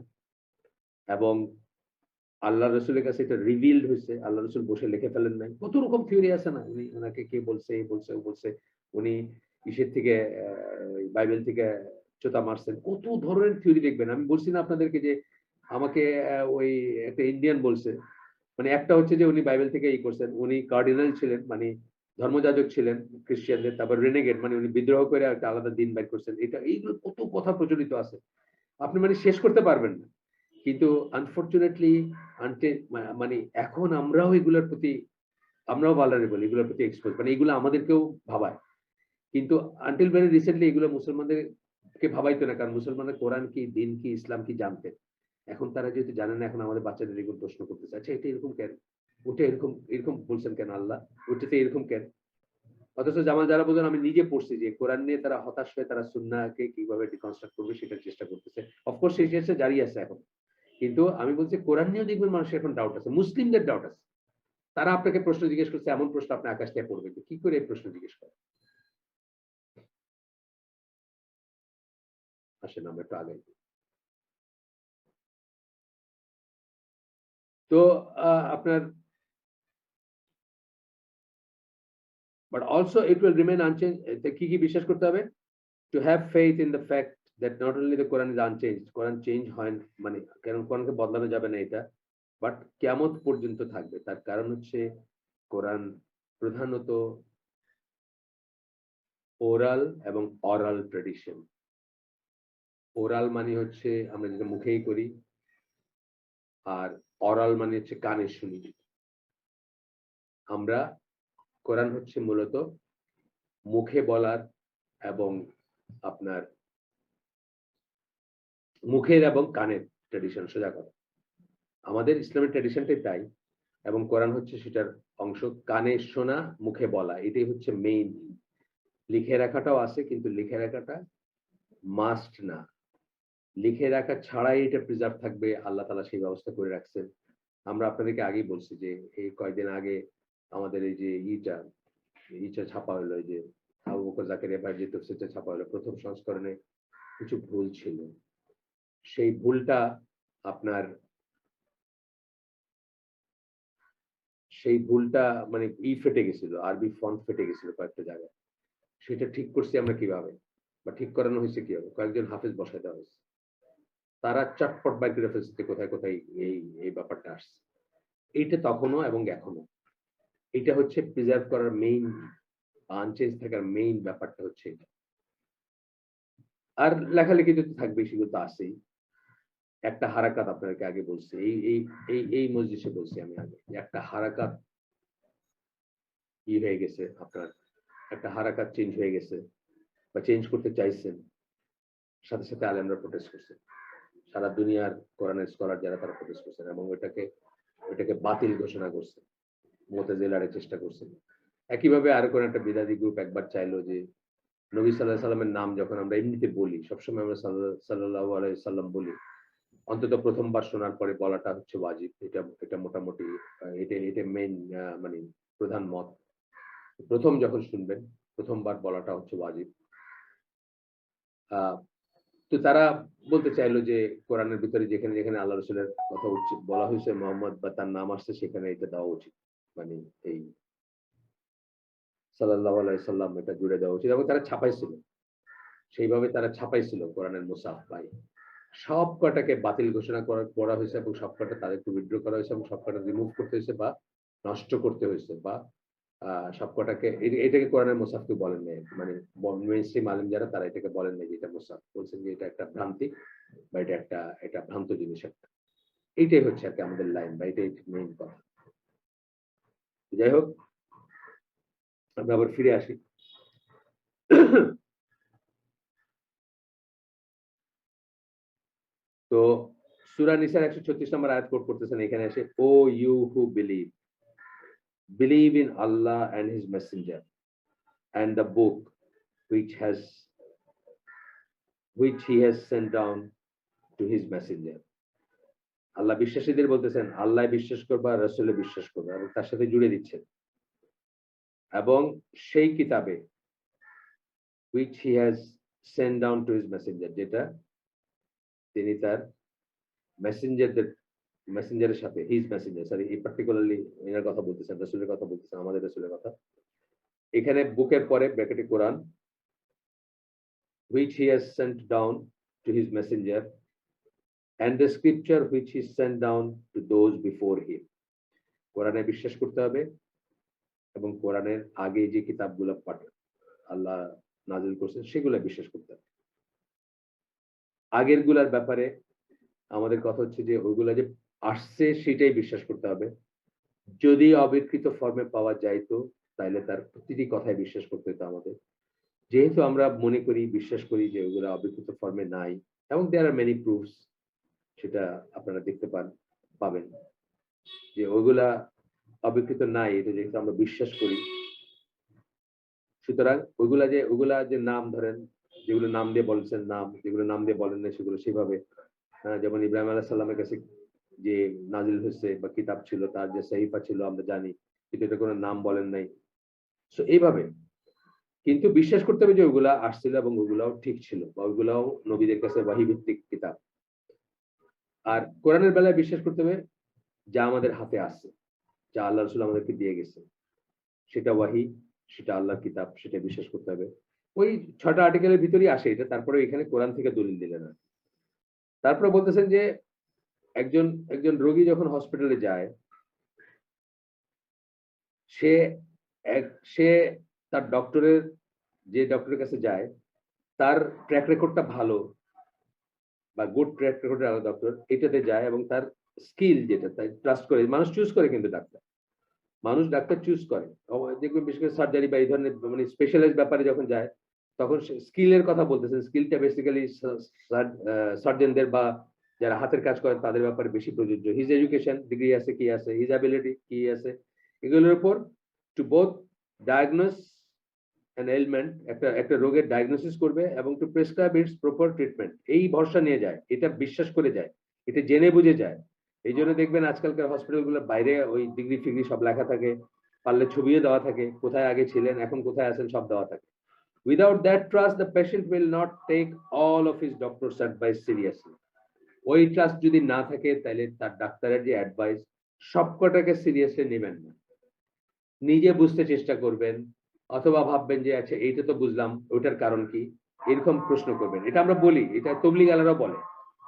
এবং আল্লাহ রসুলের কাছে এটা রিভিলড হয়েছে। আল্লাহ রসুল বসে লিখে ফেলেন নাই। কত রকম থিওরি আছে না? উনি ওনাকে কে বলছে, এই বলছে, ও বলছে। উনি ইসের থেকে বাইবেল থেকে চোতা মারছেন। কত ধরনের থিওরি দেখবেন। আমি বলছি না আপনাদেরকে যে আমাকে ওই একটা ইন্ডিয়ান বলছে। মানে একটা হচ্ছে যে উনি বাইবেল থেকে করছেন। উনি কার্ডিনাল ছিলেন, মানে ধর্মযাজক ছিলেন খ্রিস্টানদের। তারপর রেনেগেড মানে উনি বিদ্রোহ করে একটা আলাদা দিন বাইর করছেন। এইগুলো কত কথা প্রচলিত আছে। আপনি মানে শেষ করতে পারবেন না। কিন্তু আনফরচুনেটলি মানে এখন আমরাও ভালনারেবল এগুলোর প্রতি এক্সপোজ মানে এগুলো আমাদেরকেও ভাবায়। কিন্তু আনটিল ভেরি রিসেন্টলি এগুলো মুসলমানদেরকে ভাবাইতো না। কারণ মুসলমানরা কোরআন কি, দিন কি, ইসলাম কি জানতেন। এখন তারা যেহেতু জানে না, এখন আমাদের বাচ্চাদের এগুলো প্রশ্ন করতেছে। আচ্ছা এটা এরকম কেন? ওটা এরকম এরকম বলছেন কেন আল্লাহ? ওটাতে এরকম কেন? অথচ জামাল যারা বলছেন আমি নিজে পড়ছি যে কোরআন নিয়ে তারা হতাশ হয়ে তারা সুন্নাহকে কিভাবে ডিকনস্ট্রাক্ট করবে সেটার চেষ্টা করতেছে। অফকোর্স সেই চেষ্টা জারি আছে এখন। কিন্তু আমি বলছি কোরআন নিয়েও দেখবেন মানুষের এখন ডাউট আছে। মুসলিমদের ডাউট আছে। তারা আপনাকে প্রশ্ন জিজ্ঞেস করছে, এমন প্রশ্ন আপনি আকাশ থেকে পড়বেন। কি করে এই প্রশ্ন জিজ্ঞেস করেন? আসেন আমরা একটু আগাই। তো আপনার but also it will remain unchange. কি বিশ্বাস করতে হবে? To have faith in the fact that not only the Quran is unchanged, Quran change হয় না, মানে কারণ কোরআনকে বদলানো যাবে না এটা। বাট কিয়ামত পর্যন্ত থাকবে। তার কারণ হচ্ছে কোরআন প্রধানত ওরাল এবং অরাল ট্র্যাডিশন। ওরাল মানে হচ্ছে আমরা যেটা মুখেই করি, আর অরাল মানে হচ্ছে কানে শুনি। আমরা কোরআন হচ্ছে মূলত মুখে বলার এবং আপনার মুখের এবং কানের ট্র্যাডিশন, সোজা কথা। আমাদের ইসলামের ট্র্যাডিশনটাই তাই। এবং কোরআন হচ্ছে সেটার অংশ। কানে শোনা, মুখে বলা, এটাই হচ্ছে মেইন। লিখে রাখাটাও আছে, কিন্তু লিখে রাখাটা মাস্ট না। লিখে রাখা ছাড়াই এটা প্রিজার্ভ থাকবে, আল্লাহ তাআলা সেই ব্যবস্থা করে রাখছেন। আমরা আপনাদেরকে আগেই বলছি যে এই কয়েকদিন আগে আমাদের এই যে ইটা ছাপা হলো, এই যে আবু বকর জাকারিয়া ভাইয়ের যে তাফসীরটা ছাপা হলো, প্রথম সংস্করণে কিছু ভুল ছিল। সেই ভুলটা আপনার মানে ফেটে গেছিল, আরবি ফন্ট ফেটে গেছিল কয়েকটা জায়গায়। সেটা ঠিক করছি আমরা কিভাবে, বা ঠিক করানো হয়েছে কিভাবে? কয়েকজন হাফেজ বসায় দেওয়া হয়েছে। তারা চটপট বাইর করে ফেলছে কোথায় কোথায় এই এই ব্যাপারটা আসছে। এইটা তখনও এবং এখনো। এটা হচ্ছে প্রিজার্ভ করার মেইন, আনচেঞ্জ থাকার মেইন ব্যাপারটা হচ্ছে এটা। আর লেখালেখি তো থাকবেই, সেগুলো তো আছেই। একটা হারাকাত আপনাদেরকে আগে বলছি, এই মজলিসে বলছি আমি আগে, একটা হারাকাত হয়ে গেছে আপনার, একটা হারাকাত চেঞ্জ হয়ে গেছে বা চেঞ্জ করতে চাইছেন, সাথে সাথে আলেমরা প্রোটেস্ট করছে। সারা দুনিয়ার কোরআনের স্কলার যারা তারা প্রোটেস্ট করছেন এবং ওইটাকে এটাকে বাতিল ঘোষণা করছে, মুতাজিলারা চেষ্টা করছে। একইভাবে আরো কোন একটা বিদাতি গ্রুপ একবার চাইলো যে নবী সাল্লাল্লাহু আলাইহি সাল্লামের নাম যখন আমরা এমনিতে বলি, সবসময় আমরা সাল্লাল্লাহু আলাইহি সাল্লাম বলি, অন্তত প্রথমবার শোনার পরে বলাটা হচ্ছে ওয়াজিব। এটা এটা মোটামুটি এটা মেইন মানে প্রধান মত। প্রথম যখন শুনবেন, প্রথমবার বলাটা হচ্ছে ওয়াজিব। আ তো তারা বলতে চাইলো যে কোরআনের ভিতরে যেখানে, যেখানে আল্লাহ রাসূলের কথা বলা হয়েছে মুহাম্মদ বা তার নাম আসছে সেখানে এটা দেওয়া উচিত। মানে এই সাল্লাল্লাহু আলাইহি সাল্লাম এটা জুড়ে দেওয়া উচিত এবং তারা ছাপাইছিল। সেইভাবে তারা ছাপাইছিল কোরআনের মুসাফ ভাই। সব কটাকে বাতিল ঘোষণা করা হয়েছে এবং সবকটা তাদেরকে উইথড্র করা হয়েছে এবং সবকটা রিমুভ করতে হয়েছে বা নষ্ট করতে হয়েছে বা সবকটাকে এটাকে কোরআনের মুসাফ কেউ বলেন নাই। মানে মেইনস্ট্রিম আলেম যারা তারা এটাকে বলেন নাই যে এটা মুসাফ। বলছেন যে এটা একটা ভ্রান্তি বা এটা ভ্রান্ত জিনিস একটা। এইটাই হচ্ছে আরকি আমাদের লাইন বা এটাই মেইন কথা। যাই হোক, আমরা আবার ফিরে আসি। তো সূরা নিসার ১৩৬ নম্বর আয়াত কোট করতেছেন এখানে এসে, "O you who believe in Allah and his messenger and the book which has which he has sent down to his messenger." আল্লাহ বিশ্বাসীদের বলতেছেন আল্লাহ বিশ্বাস করবা, রাসূলে বিশ্বাস করবা এবং তার সাথে জুড়ে দিচ্ছেন। এবং সেই কিতাবে which he has sent down to his messenger, যেটা তিনি তার মেসেঞ্জারদের মেসেঞ্জারের সাথে হিজ মেসেঞ্জার সরি এই পার্টিকুলারলি এনার কথা বলতেছেন, রাসূলের কথা বলতেছেন, আমাদের রাসূলের কথা। এখানে বুকের পরে ব্র্যাকেটে কোরআন, which he has sent down to his messenger and the scripture which he sent down to those before him. কোরআনে বিশ্বাস করতে হবে এবং কোরআনের আগে যে কিতাবগুলো আল্লাহ নাযিল করছেন সেগুলো বিশ্বাস করতে হবে। আগের গুলার ব্যাপারে আমাদের কথা হচ্ছে যে ওইগুলা যে আসছে সেটাই বিশ্বাস করতে হবে। যদি অবিকৃত ফর্মে পাওয়া যাইতো তাইলে তার প্রতিটি কথায় বিশ্বাস করতে হতো আমাদের। যেহেতু আমরা মনে করি, বিশ্বাস করি যে ওগুলা অবিকৃত ফর্মে নাই এবং there are many proofs, সেটা আপনারা দেখতে পাবেন যে ওইগুলা অবিকৃত নাই, এটা যেহেতু আমরা বিশ্বাস করি। সুতরাং ওইগুলা যে নাম ধরেন, যেগুলো নাম দিয়ে বলছেন নাম, যেগুলো নাম দিয়ে বলেন না সেগুলো সেভাবে যেমন ইব্রাহিম আলাইহিস সালামের কাছে যে নাজিল হয়েছে বা কিতাব ছিল, তার যে সহিফা ছিল আমরা জানি, কিন্তু এটা কোনো নাম বলেন নাই। সো এইভাবে কিন্তু বিশ্বাস করতে হবে যে ওগুলা আসছিল এবং ওগুলাও ঠিক ছিল বা ওইগুলাও নবীদের কাছে ওয়াহী ভিত্তিক কিতাব। আর কোরআনের বেলায় বিশ্বাস করতে হবে যা আমাদের হাতে আছে, যা আল্লাহ রাসূল আমাদেরকে দিয়ে গেছে, সেটা ওয়াহী, সেটা আল্লাহর কিতাব, সেটা বিশ্বাস করতে হবে। ওই ৬টা আর্টিকেলের ভিতরেই আসে এটা, তারপরে এখানে কোরআন থেকে দলিল দিলেন না। তারপরে বলতেছেন যে একজন রোগী যখন হসপিটালে যায়, সে সে তার যে ডক্টরের কাছে যায় তার ট্র্যাক রেকর্ডটা ভালো বা গুড ট্র্যাক রেকর্ডের আলাদা ডক্টর এটাতে যায় এবং তার স্কিল যেটা তাই ট্রাস্ট করে মানুষ চুজ করে, কিন্তু মানুষ ডাক্তার চুজ করে। দেখবেন বিশেষ করে সার্জারি বা এই ধরনের মানে স্পেশালাইজড ব্যাপারে যখন যায় তখন স্কিলের কথা বলতেছেন। স্কিলটা বেসিক্যালি সার্জনদের বা যারা হাতের কাজ করেন তাদের ব্যাপারে বেশি প্রযোজ্য। হিজ এডুকেশন ডিগ্রি আছে কি আছে, হিজ অ্যাবিলিটি কি আছে, এগুলোর উপর to both diagnose an ailment, একটা রোগের ডায়াগনোসিস করবে এবং to prescribe its proper treatment, এই ভরসা নিয়ে যায়, এটা বিশ্বাস করে যায়, এটা জেনে বুঝে যায়। এই জন্য দেখবেন আজকালকার হসপিটালগুলোর বাইরে ওই ডিগ্রি ফিগ্রি সব লেখা থাকে, পারলে ছবিও দেওয়া থাকে, কোথায় আগে ছিলেন এখন কোথায় আছেন সব দেওয়া থাকে। Without that trust the patient will not take all of his doctors advice seriously. ওই ট্রাস্ট যদি না থাকে তাহলে তার ডাক্তারের যে অ্যাডভাইস সবকটাকে সিরিয়াসলি নেবেন না। নিজে বুঝতে চেষ্টা করবেন অথবা ভাববেন যে আচ্ছা এইটা তো বুঝলাম, ওটার কারণ কি, এরকম প্রশ্ন করবেন। এটা আমরা বলি, এটা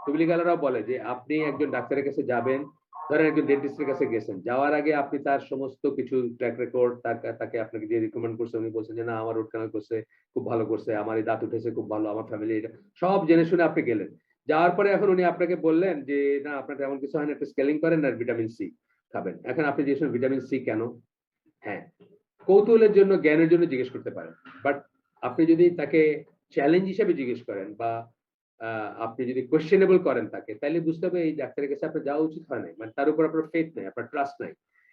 তবলিগালারাও বলে যে আপনি একজন ডাক্তারের কাছে যাবেন, ধরেন একজন ডেন্টিস্টের কাছে গেছেন, যাওয়ার আগে আপনি তার সমস্ত কিছু ট্র্যাক রেকর্ড, তাকে আপনাকে যে রিকমেন্ড করছে উনি বলছেন যে না আমার রুট ক্যানাল করছে খুব ভালো করছে, আমার এই দাঁত উঠেছে খুব ভালো, আমার ফ্যামিলি এটা সব জেনে শুনে আপনি গেলেন। যাওয়ার পরে এখন উনি আপনাকে বললেন যে না আপনার তেমন কিছু হয় না, একটা স্কেলিং করেন আর ভিটামিন সি খাবেন। এখন আপনি যে ভিটামিন সি কেন, হ্যাঁ কৌতূহলের জন্য জ্ঞানের জন্য জিজ্ঞেস করতে পারেন, বাট আপনি যদি তাকে চ্যালেঞ্জ হিসেবে জিজ্ঞেস করেন বা আপনি যদি কোয়েশ্চেনেবল করেন তাকে, তাইলে বুঝতে হবে এই ডাক্তারের কাছে আপনার যাওয়া উচিত হয় নাই। মানে তার উপর আপনার ফেথ নাই, আপনার ট্রাস্ট নাই।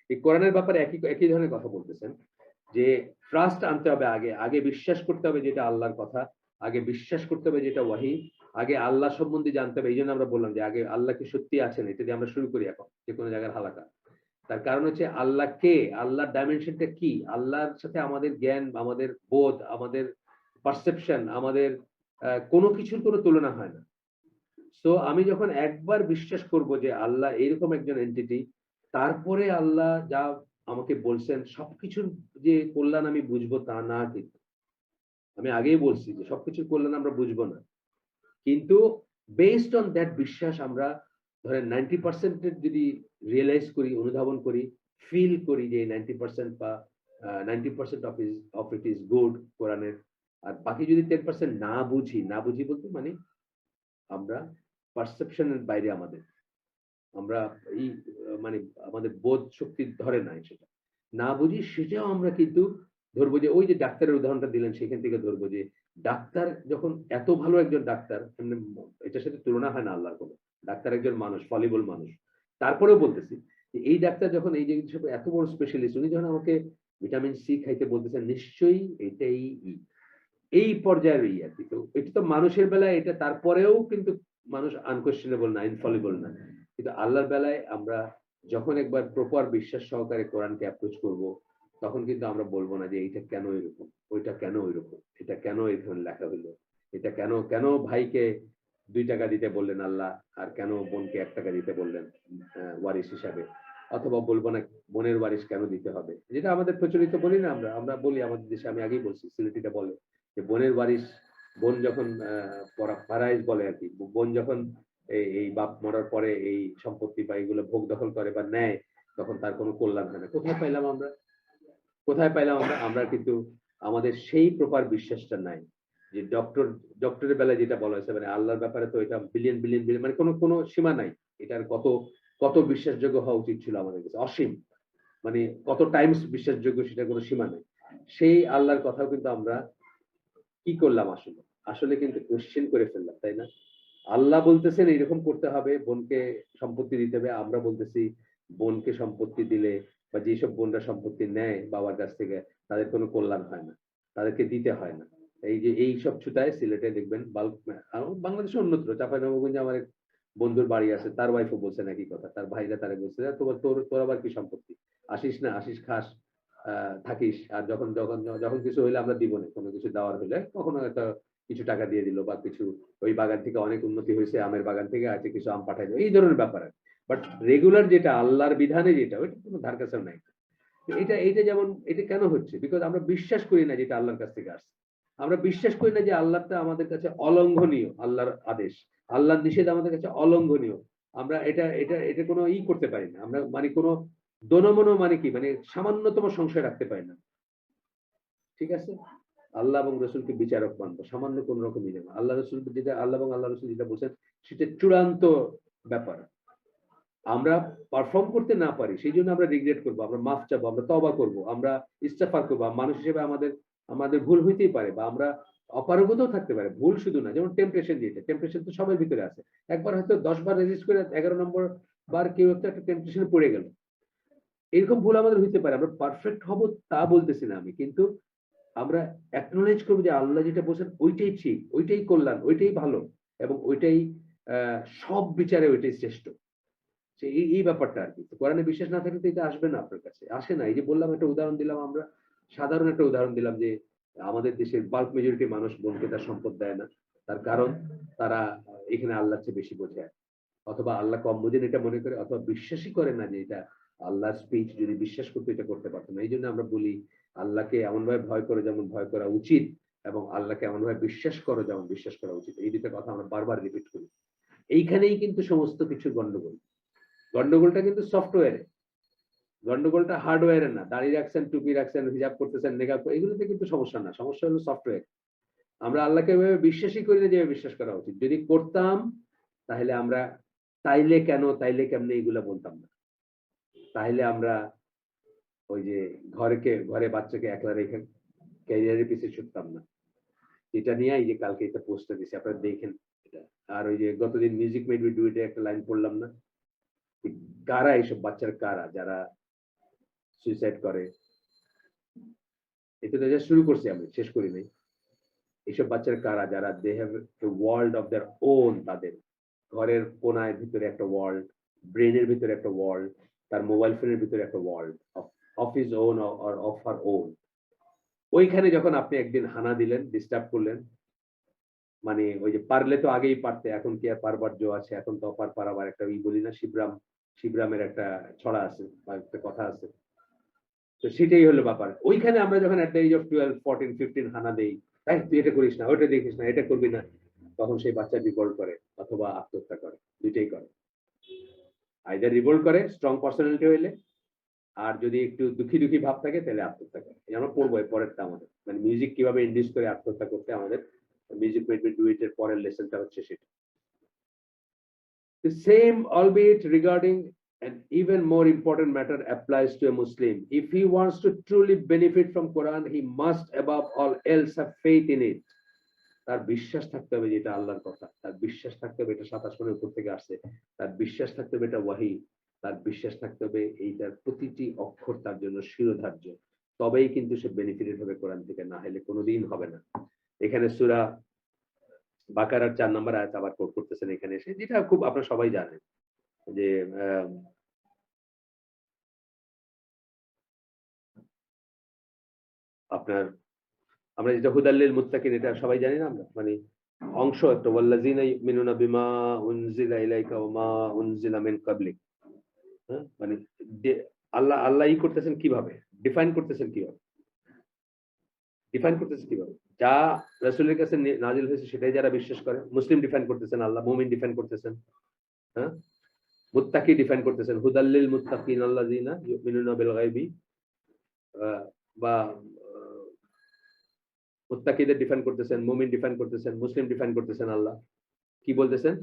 এই কোরআনের ব্যাপারে একই ধরনের কথা বলতেছেন যে ট্রাস্ট আনতে হবে আগে। আগে বিশ্বাস করতে হবে যেটা আল্লাহর কথা। আগে বিশ্বাস করতে হবে যেটা ওয়াহী। আগে আল্লাহ সম্বন্ধে জানতে হবে। এইজন্য আমরা বললাম যে আগে আল্লাহ কি সত্যি আছেন? এটা দিয়ে আমরা শুরু করি এখন। যেকোনো জায়গার হালাকা। তার কারণ হচ্ছে আল্লাহ কে? আল্লাহর ডাইমেনশনটা কি? আল্লাহর সাথে আমাদের জ্ঞান, আমাদের বোধ, আমাদের পারসেপশন, আমাদের কোন কিছুর কোন তুলনা হয় না। সো আমি যখন একবার বিশ্বাস করব যে আল্লাহ এইরকম একজন এন্টিটি, তারপরে আল্লাহ যা আমাকে বলছেন সবকিছুর যে কল্যাণ আমি বুঝবো তা না কিন্তু। আমি আগেই বলছি যে সবকিছুর কল্যাণ আমরা বুঝবো না। কিন্তু বেসড অন দ্যাট বিশ্বাস আমরা ধরেন 90% এর যদি রিয়ালাইজ করি, অনুধাবন করি, ফিল করি যে 90% বা 90% অফ ইট ইজ গুড কোরআনের। আর বাকি যদি 10% না বুঝি বলতে মানে আমরা পারসেপশন এর বাইরে আমাদের। আমরা এই মানে আমাদের বোধ শক্তি ধরে নাই সেটা। না বুঝি সেটাও আমরা কিন্তু ধরবো যে ওই যে ডাক্তারের উদাহরণটা দিলেন সেখান থেকে ধরবো যে ডাক্তার যখন এত ভালো একজন ডাক্তার এমনি এটার সাথে তুলনা হয় না আল্লাহর কোনো। ডাক্তার একজন মানুষ, ফলিবল মানুষ। তারপরেও বলতেছি যে এই ডাক্তার যখন এই যে এত বড় স্পেশালিস্ট উনি যখন আমাকে ভিটামিন সি খাইতে বলতেছেন নিশ্চয়ই এটাই এই পর্যায়ের আরকি। তো এটা তো মানুষের বেলায় এটা তারপরেও কিন্তু মানুষ আনকোয়েশনেবল না, ইনফলিবল না। কিন্তু আল্লাহর বেলায় আমরা যখন একবার প্রপার বিশ্বাস সহকারে কোরআনকে অ্যাপ্রোচ করব, তখন কিন্তু আমরা বলব না যে এইটা কেন এরকম, ওইটা কেন ঐরকম, এটা কেন এখানে লেখা হইলো, এটা কেন ভাইকে ৳2 দিতে বললেন আল্লাহ, আর কেন বোনকে ৳1 দিতে বললেন ওয়ারিশ হিসাবে। অথবা বলব না বোনের ওয়ারিশ কেন দিতে হবে। যেটা আমাদের প্রচলিত বলি না আমরা বলি আমাদের দেশে আমি আগেই বলছি সিলেটিটা বলে যে বোনের ওয়ারিশ বোন যখন পারাইজ বলে আরকি। বোন যখন এই বাপ মরার পরে এই সম্পত্তি বা এগুলো ভোগ দখল করে বা নেয়, তখন তার কোনো কল্যাণ হয় না। কোথায় পাইলাম আমরা? কোথায় পাইলাম আমরা? আমরা কিন্তু আমাদের সেই প্রপার বিশ্বাসটা নাই। যে ডক্টরের বেলায় যেটা বলা হয়েছে মানে আল্লাহর ব্যাপারে তো এটা বিলিয়ন মানে কোনো সীমা নাই। এটার কত বিশ্বাসযোগ্য হওয়া উচিত ছিল আমাদের কাছে। অসীম। মানে কত টাইমস বিশ্বাসযোগ্য সেটার কোনো সীমা নাই। সেই আল্লাহর কথাও কিন্তু আমরা কি করলাম আসলে? আসলে কিন্তু কোয়েশ্চেন করে ফেললাম, তাই না? আল্লাহ বলতেছেন এরকম করতে হবে, বোনকে সম্পত্তি দিতে হবে। আমরা বলতেছি বোনকে সম্পত্তি দিলে বা যেসব বোনরা সম্পত্তি নেয় বাবার কাছ থেকে তাদের কোনো কল্যাণ হয় না। তাদেরকে দিতে হয় না। এই যে এইসব ছুতায় সিলেটে দেখবেন বাল্ক বাংলাদেশে অন্যত্র চাঁপাইনবাবগঞ্জে আমার এক বন্ধুর বাড়ি আছে। তার ওয়াইফও বলছেন একই কথা। তার ভাইরা তারে বলছে, তোর আবার কি সম্পত্তি? আসিস না, আসিস খাস, থাকিস। আর যখন কিছু হইলে আমরা দিব না। কোনো কিছু দেওয়ার হইলে কখনো হয়তো কিছু টাকা দিয়ে দিল বা কিছু ওই বাগান থেকে অনেক উন্নতি হয়েছে আমের বাগান থেকে আজকে কিছু আম পাঠাই দেয় এই ধরনের ব্যাপার। বাট রেগুলার যেটা আল্লাহর বিধানে যেটা ওইটা কোনো ধার কাছেও নাই। এটা যেমন এটা কেন হচ্ছে? বিকজ আমরা বিশ্বাস করি না যেটা আল্লাহর কাছ থেকে আসছে। আমরা বিশ্বাস করি না যে আল্লাহটা আমাদের কাছে অলঙ্ঘনীয়, আল্লাহর আদেশ। আল্লাহর নিষেধ আমাদের কাছে অলঙ্ঘনীয়। আমরা এটা কোনো করতে পারি না। আমরা মানে কোনো দনমনো মানে কি মানে সামান্যতম সংশয় রাখতে পারি না। ঠিক আছে? আল্লাহ এবং রসুলকে বিচারক মানবো। সামান্য কোন রকম ইয়ে না। আল্লাহ এবং আল্লাহ রসুল যেটা বলছেন সেটা চূড়ান্ত ব্যাপার। আমরা পারফর্ম করতে না পারি। সেইজন্য আমরা রিগ্রেট করব। আমরা মাফ চাবো, আমরা তওবা করব, আমরা ইস্তেগফার করব। মানুষ হিসেবে আমাদের ভুল হইতেই পারে বা আমরা অপারগতাও থাকতে পারে। ভুল শুধু না। যেমন টেম্পটেশন যেটা। টেম্পটেশন তো সবার ভিতরে আছে। একবার হয়তো ১০ বার রেজিস্ট করে ১১ নম্বর বার কেউ একটা টেম্পটেশন এ পড়ে গেল। এরকম ভুল আমাদের হইতে পারে। আমরা পারফেক্ট হব তা বলতেছি না আমি। কিন্তু আমরা অ্যাকনলেজ করব যে আল্লাহ যেটা বলছেন ওইটাই ঠিক, ওইটাই কল্যাণ, ওইটাই ভালো এবং ওইটাই আ সব বিচারে ওইটাই শ্রেষ্ঠ। এই ব্যাপারটা আরকি। কোরআনে বিশ্বাস না থাকলে তো এটা আসবে না আপনার কাছে। আসে না। এই যে বললাম একটা উদাহরণ দিলাম আমরা। সাধারণ একটা উদাহরণ দিলাম যে আমাদের দেশের বাল্ক মেজরিটি মানুষ বোনকে তার সম্পদ দেয় না। তার কারণ তারা এখানে আল্লাহর চেয়ে বেশি বোঝে। অথবা আল্লাহ কম বোঝেন এটা মনে করে অথবা বিশ্বাসই করে না যে এটা আল্লাহর স্পিচ যদি বিশ্বাস করতো এটা করতে পারতো না। এইজন্য আমরা বলি আল্লাহকে এমনভাবে ভয় করো যেমন ভয় করা উচিত এবং আল্লাহকে এমনভাবে বিশ্বাস করো যেমন বিশ্বাস করা উচিত। এই ২ টা কথা আমরা বারবার রিপিট করি। এইখানেই কিন্তু সমস্ত কিছুর গন্ডগোল। গন্ডগোলটা কিন্তু সফটওয়্যারে। গন্ডগোলটা হার্ডওয়্যারে না। দাড়ি রাখছেন, টুপি রাখছেন, হিজাব করতেছেন, নেকাব এগুলোতে কিন্তু সমস্যা না। সমস্যা হলো সফটওয়্যার। আমরা আল্লাহকে এভাবে বিশ্বাসই করি না যেভাবে বিশ্বাস করা উচিত। যদি করতাম তাহলে আমরা তাইলে কেন, তাইলে কেমনে এগুলা বলতাম না। তাহলে আমরা ওই যে ঘরে বাচ্চাকে একলা রেখে ক্যারিয়ারের পিছে ছুটতাম না। এটা নিয়ে এই যে কালকে একটা পোস্টটা দিছি আপনারা দেখেন। আর ওই যে গতদিন মিউজিক মেড উইথ ডুয়েটে একটা লাইন পড়লাম না, কারা এইসব বাচ্চার, কারা যারা সুইসাইড করে, এটা তো যা শুরু করছি, আমি শেষ করি নাই। এইসব বাচ্চার কারা যারা they have a world of their own, তাদের ঘরের কোনায় ভিতরে একটা ওয়ার্ল্ড, ব্রেনের ভিতরে একটা ওয়ার্ল্ড, তার মোবাইল ফোনের ভিতরে একটা world of his own or of her own. ওইখানে যখন আপনি একদিন হানা দিলেন, ডিস্টার্ব করলেন, মানে ওই যে পারলে তো আগেই পারতে, এখন কি আর পারবার জো আছে, এখন তো অপার পারাবার একটা বলি না, শিবরামের একটা ছড়া আছে বা একটা কথা আছে। তো সেটাই হলো ব্যাপার। ওইখানে আমরা যখন এট দ্য এজ অফ 12, 14, 15 হানা দেই, তাই তুই এটা করিস না, ওইটা দেখিস না, এটা করবি না, তখন সেই বাচ্চা রিভোল্ট করে অথবা আত্মহত্যা করে, দুইটাই করে। আইদার রিভোল্ট করে স্ট্রং পার্সোনালিটি হইলে, আর যদি একটু দুঃখী দুঃখী ভাব থাকে তাহলে আত্মহত্যা করে। আমরা পড়বো পরেরটা আমাদের, মানে মিউজিক কিভাবে ইন্ডিউস করে আত্মহত্যা করতে, আমাদের মিউজিক মেড উইথ ডুয়েটের পরের লেসনটা হচ্ছে সেটা। The same, albeit regarding an even more important matter, applies to a Muslim. If he wants to truly benefit from Quran, he must above all else have faith in it. তার বিশ্বাস থাকতে হবে যে এটা আল্লাহর কথা, তার বিশ্বাস থাকতে হবে এটা 27 আসমানের উপর থেকে আসছে, তার বিশ্বাস থাকতে হবে এটা ওয়াহি, তার বিশ্বাস থাকতে হবে এইটার প্রতিটি অক্ষর তার জন্য শিরোধার্য। তবেই কিন্তু সে বেনিফিটেড হবে কোরআন থেকে, না হলে কোনোদিন হবে না। এখানে সূরা বাকারার 4 নম্বর আয়াত আবার কোট করতেছেন এখানে এসে, যেটা খুব আপনারা সবাই জানেন যে আপনার আমরা যেটা হুদাল্লিল মুত্তাকিন, এটা সবাই জানি না আমরা, মানে অংশ একটা, ওয়াল্লাযিনা ইউমিনুনা বিমা উনজিলা ইলাইকা ওয়া মা উনজিলা মিন ক্বাবলিক। হ্যাঁ, মানে আল্লাহ করতেছেন কিভাবে, ডিফাইন করতেছেন কিভাবে, যা রাসূলের কাছে নাজিল হয়েছে সেটাই যারা বিশ্বাস করে, মুসলিম ডিফাইন করতেছেন আল্লাহ, মুমিন ডিফাইন করতেছেন, হ্যাঁ, মুত্তাকি ডিফাইন করতেছেন, হুদাল্লিল মুত্তাকিন আল্লাযিনা ইউমিনুনা বিল গায়বি, বা মুত্তাকিদের ডিফাইন করতেছেন, মুমিন ডিফাইন করতেছেন, মুসলিম ডিফাইন করতেছেন, আল্লাহ কি বলতেছেন,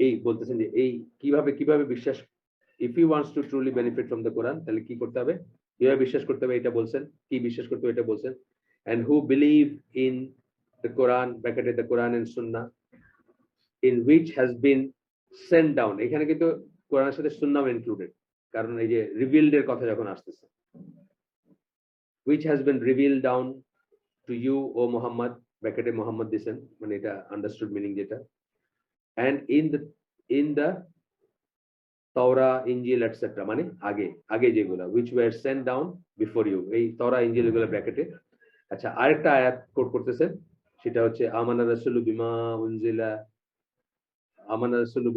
এই বলতেছেন যে এই কিভাবে বিশ্বাস, if you wants to truly benefit from the Quran, তাহলে কি করতে হবে, কিভাবে বিশ্বাস করতে হবে এটা বলছেন, কি বিশ্বাস করতে হবে এটা বলছেন। And who believe in the Quran, ব্র্যাকেটে the Quran and Sunnah, in which has been sent down, এখানে কিন্তু কোরআনের সাথে সুন্নাহ ইনক্লুডেড, কারণ এই যে রিভিলড এর কথা যখন আসতেছে, which has been revealed down to you O Muhammad, ব্র্যাকেটে মোহাম্মদ দিছেন, মানে এটা আন্ডারস্টুড মিনিং যেটা, and in the তওরা, ইনজিল এটসেট্রা, মানে আগে যেগুলা, which were sent down before you, এই তওরা ইনজিল এগুলো ব্র্যাকেটে। আচ্ছা, আরেকটা আয়াত কোট করতেছেন, সেটা হচ্ছে আমানা রাসূলু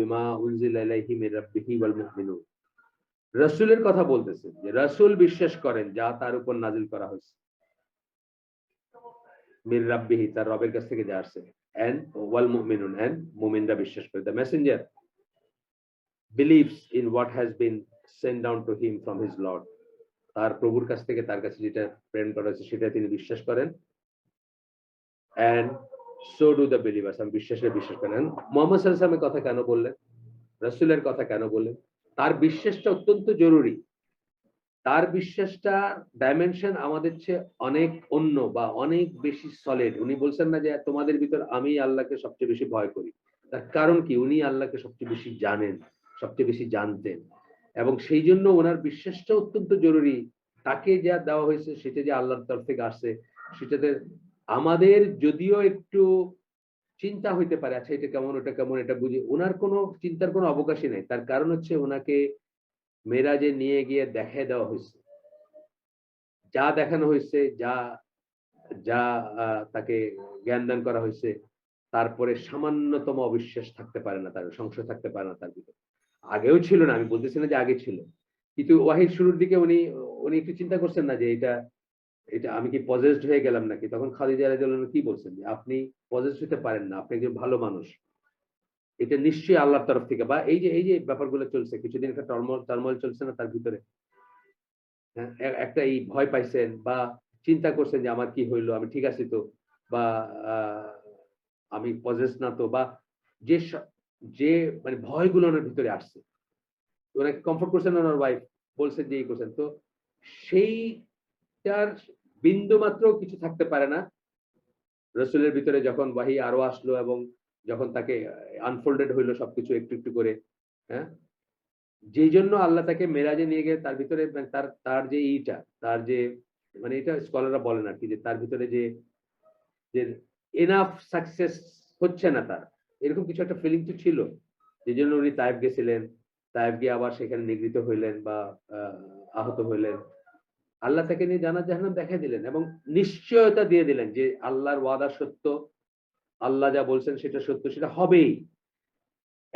বিমা উনজিলা ইলাইহি মির রাব্বিহি ওয়াল মুমিনুন। রাসূলের কথা বলতেছেন যে রাসূল বিশ্বাস করেন যা তার উপর নাজিল করা হয়েছে, মির রাব্বিহি, তার রবের কাছ থেকে যা আসছে, and ওয়াল মুমিনুন, and মুমিনরা বিশ্বাস করে। The messenger believes in what has been sent down to him from his Lord, তার প্রভুর কাছ থেকে তার কাছে যেটা প্রেরণ করা হয়েছে সেটা তিনি বিশ্বাস করেন, and so do the believers, আমি বিশ্বাস করেন। মুহাম্মদ সাল্লাল্লাহু আলাইহি ওয়াসাল্লামের কথা কেন বললেন, রাসূলের কথা কেন বললেন, তার বিশ্বাসটা অত্যন্ত জরুরি, তার বিশ্বাসটা ডাইমেনশন আমাদের চেয়ে অনেক অন্য বা অনেক বেশি সলিড। উনি বলছেন না যে তোমাদের ভিতর আমি আল্লাহকে সবচেয়ে বেশি ভয় করি, তার কারণ কি, উনি আল্লাহকে সবচেয়ে বেশি জানেন, সবচেয়ে বেশি জানতেন, এবং সেই জন্য ওনার বিশ্বাসটা অত্যন্ত জরুরি। তাকে যা দেওয়া হয়েছে সেটা যে আল্লাহর তরফ থেকে আসছে, সেটাতে আমাদের যদিও একটু চিন্তা হইতে পারে, আচ্ছা এটা কেমন, ওটা কেমন, এটা বুঝি, ওনার কোনো চিন্তার কোনো অবকাশই নাই। তার কারণ হচ্ছে ওনাকে মেরাজে নিয়ে গিয়ে দেখায় দেওয়া হয়েছে, যা দেখানো হয়েছে, যা যা তাকে জ্ঞান দান করা হয়েছে, তারপরে সামান্যতম অবিশ্বাস থাকতে পারে না, তার সংশয় থাকতে পারে না তার ভিতরে। আগেও ছিল না, আমি বলতেছি না যে আগে ছিল, কিন্তু ওয়াহির শুরুর দিকে উনি একটু চিন্তা করছেন না যে এটা আমি কি পজেসড হয়ে গেলাম নাকি। তখন খাদিজা রাদিয়াল্লাহু আনহা কি বলছেন যে আপনি পজেসড হতে পারেন না, আপনি একজন ভালো মানুষ, এটা নিশ্চয়ই আল্লাহর তরফ থেকে। বা এই যে ব্যাপারগুলো চলছে, কিছুদিন একটা টার্মোইল চলছে না তার ভিতরে, হ্যাঁ, একটা এই ভয় পাইছেন বা চিন্তা করছেন যে আমার কি হইলো, আমি ঠিক আছি তো, বা আমি পজেস না তো, বা যে যে মানে ভয়গুলো ওনার ভিতরে আসছে, ওনাকে কমফোর্ট করছেন ওনার ওয়াইফ, বলছেন যে এই করছেন, তো সেইটার বিন্দু মাত্র কিছু থাকতে পারে না রাসূলের ভিতরে যখন ওয়াহী আরো আসলো এবং যখন তাকে আনফোল্ডেড হইলো সবকিছু একটু, একটু করে, হ্যাঁ? যেই জন্য আল্লাহ তাকে মেরাজে নিয়ে গিয়ে তার ভিতরে মানে তার যে তার যে মানে এটা স্কলাররা বলেন আরকি যে তার ভিতরে যে এনাফ সাকসেস হচ্ছে না তার। এরকম কিছু একটা ফিলিং তো ছিল। যেজন্য উনি তায়েফ গেছিলেন। তায়েফ গিয়ে আবার সেখানে নিগৃহীত হইলেন বা আ আহত হইলেন। আল্লাহ তাকে নিয়ে জান্নাত জাহান্নাম দেখায় দিলেন এবং নিশ্চয়তা দিয়ে দিলেন যে আল্লাহর ওয়াদা সত্য। আল্লাহ যা বলছেন সেটা সত্য, সেটা হবেই।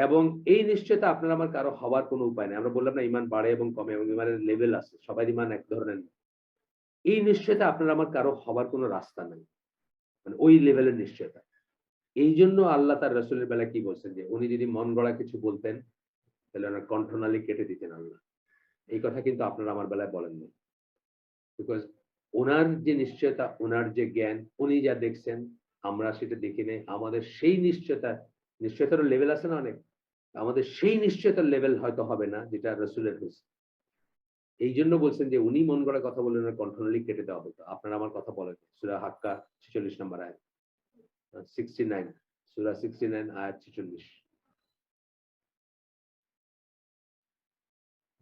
এবং এই নিশ্চয়তা আপনার আমার কারো হওয়ার কোনো উপায় নাই। আমরা বললাম না ঈমান বাড়ে এবং কমে এবং ঈমানের লেভেল আছে। সবার ঈমান এক ধরনের না। এই নিশ্চয়তা আপনার আমার কারো হবার কোনো রাস্তা নাই। মানে ওই লেভেলের নিশ্চয়তা। এইজন্য আল্লাহ তার রাসূলের বেলায় কি বলছেন যে উনি যদি মন গড়া কিছু বলতেন, তাহলে ওনার কণ্ঠনালী কেটে দিতেন আল্লাহ। এই কথা কিন্তু আপনারা আমার বেলায় বলেন নাই। বিকজ উনার যে নিশ্চয়তা, উনার যে জ্ঞান, উনি যা দেখছেন আমরা সেটা দেখি নাই। আমাদের সেই নিশ্চয়তারও লেভেল আছে না অনেক? আমাদের সেই নিশ্চয়তার লেভেল হয়তো হবে না যেটা রাসূলের হইছে। এইজন্য বলছেন যে উনি মন গড়া কথা বললে উনার কণ্ঠনালী কেটে দেওয়া হতো। আপনারা আমার কথা বলেন। সূরা হাক্কা ৪৬ নম্বর আয়াত। 69 সূরা 69 আয়াত ৪৬।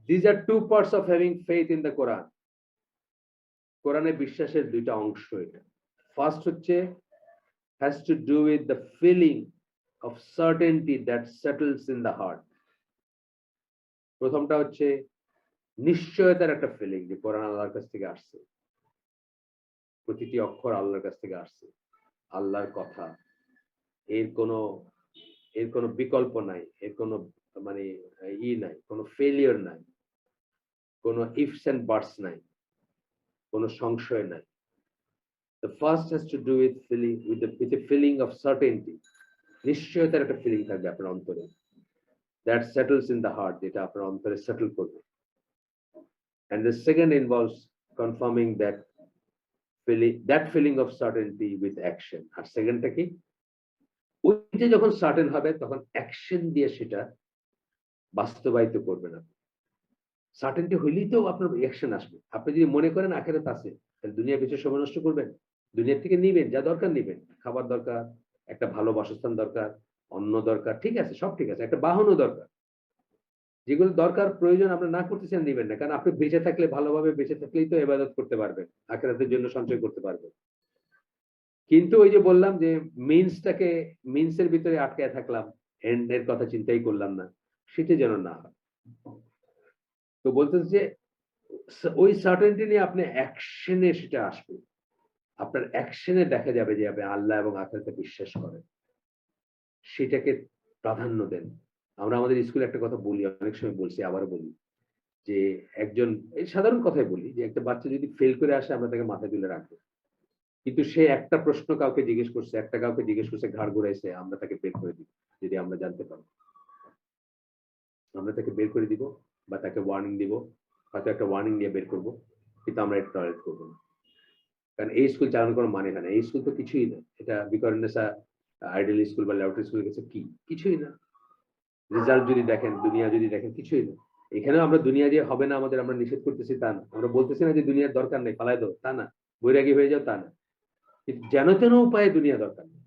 These are two parts of having faith in the Quran. কোরআনে বিশ্বাসের ২ টা অংশ এটা। ফার্স্ট হচ্ছে has to do with the feeling of certainty that settles in the heart. প্রথমটা হচ্ছে নিশ্চয়তার একটা ফিলিং যে কোরআন আল্লাহর কাছ থেকে আসছে। প্রতিটি অক্ষর আল্লাহর কাছ থেকে আসছে। আল্লাহর কথা। এর কোনো বিকল্প নাই। এর কোনো মানে নাই, কোনো ফেইলিউর নাই। কোনো ইফস অ্যান্ড বাটস নাই। কোনো সংশয় নাই। The first has to do with with a feeling of certainty. নিশ্চয়তার একটা ফিলিং থাকবে আপনার অন্তরে। That settles in the heart, যেটা আপনার অন্তরে সেটল করবে। And the second involves confirming that feeling of certainty with action. আর সেকেন্ডটা কি? ওইটা যখন সার্টেন হবে তখন অ্যাকশন দিয়ে সেটা বাস্তবায়িত করবেন আপনি। সার্টেনটি হইলেই তো আপনার অ্যাকশন আসবে। আপনি যদি মনে করেন আখিরাত আছে, তাহলে দুনিয়ার পিছে সময় নষ্ট করবেন? দুনিয়া থেকে নিবেন, যা দরকার নিবেন। খাবার দরকার, একটা ভালো বাসস্থান দরকার, অন্ন দরকার, ঠিক আছে, সব ঠিক আছে। একটা বাহনও দরকার। যেগুলো দরকার প্রয়োজন আপনার না করতেছেন নিবেন না। কারণ আপনি বেঁচে থাকলে ভালোভাবে বেঁচে থাকলেই তো ইবাদত করতে পারবেন। আখিরাতের জন্য সঞ্চয় করতে পারবেন। কিন্তু ওই যে বললাম যে মিনস এর ভিতরে আটকায় থাকলাম। এন্ড এর কথা চিন্তাই করলাম না। সেটা যেন না হয়। তো বলতেছে যে ওই সার্টেনটি নিয়ে আপনি অ্যাকশন এ সেটা আসবে। আপনার অ্যাকশন এ দেখা যাবে যে আপনি আল্লাহ এবং আখিরাতে বিশ্বাস করেন। সেটাকে প্রাধান্য দেন। আমরা আমাদের স্কুলে একটা কথা বলি, অনেক সময় বলছি, আবারও বলি। যে একজন এই সাধারণ কথাই বলি যে একটা বাচ্চা যদি ফেল করে আসে আমরা তাকে মাথায় তুলে রাখবো। কিন্তু সে একটা প্রশ্ন কাউকে জিজ্ঞেস করছে, ঘাড় ঘুরাইছে, আমরা তাকে বের করে দিব। যদি আমরা জানতে পারি। আমরা তাকে বের করে দিব বা তাকে ওয়ার্নিং দিব। হয়তো একটা ওয়ার্নিং দিয়ে বের করব। কিন্তু আমরা এটা টলারেট করব না। কারণ এই স্কুল চালানোর কোনো মানে হয় না। এই স্কুল তো কিছুই না। এটা বিকরণেসা আইডিয়াল স্কুল বা ল্যাবরেটরি স্কুলের কাছে কি? কিছুই না। রেজাল্ট যদি দেখেন, দুনিয়া যদি দেখেন, কিছুই না। এখানেও আমরা দুনিয়া যে হবে না আমাদের আমরা নিষেধ করতেছি তা না। আমরা বলতেছি না যে দুনিয়ার দরকার নেই, পালায় দাও, তা না। বৈরাগী হয়ে যাও, তা না। কিন্তু যেন তেন উপায়ে দুনিয়া দরকার নেই।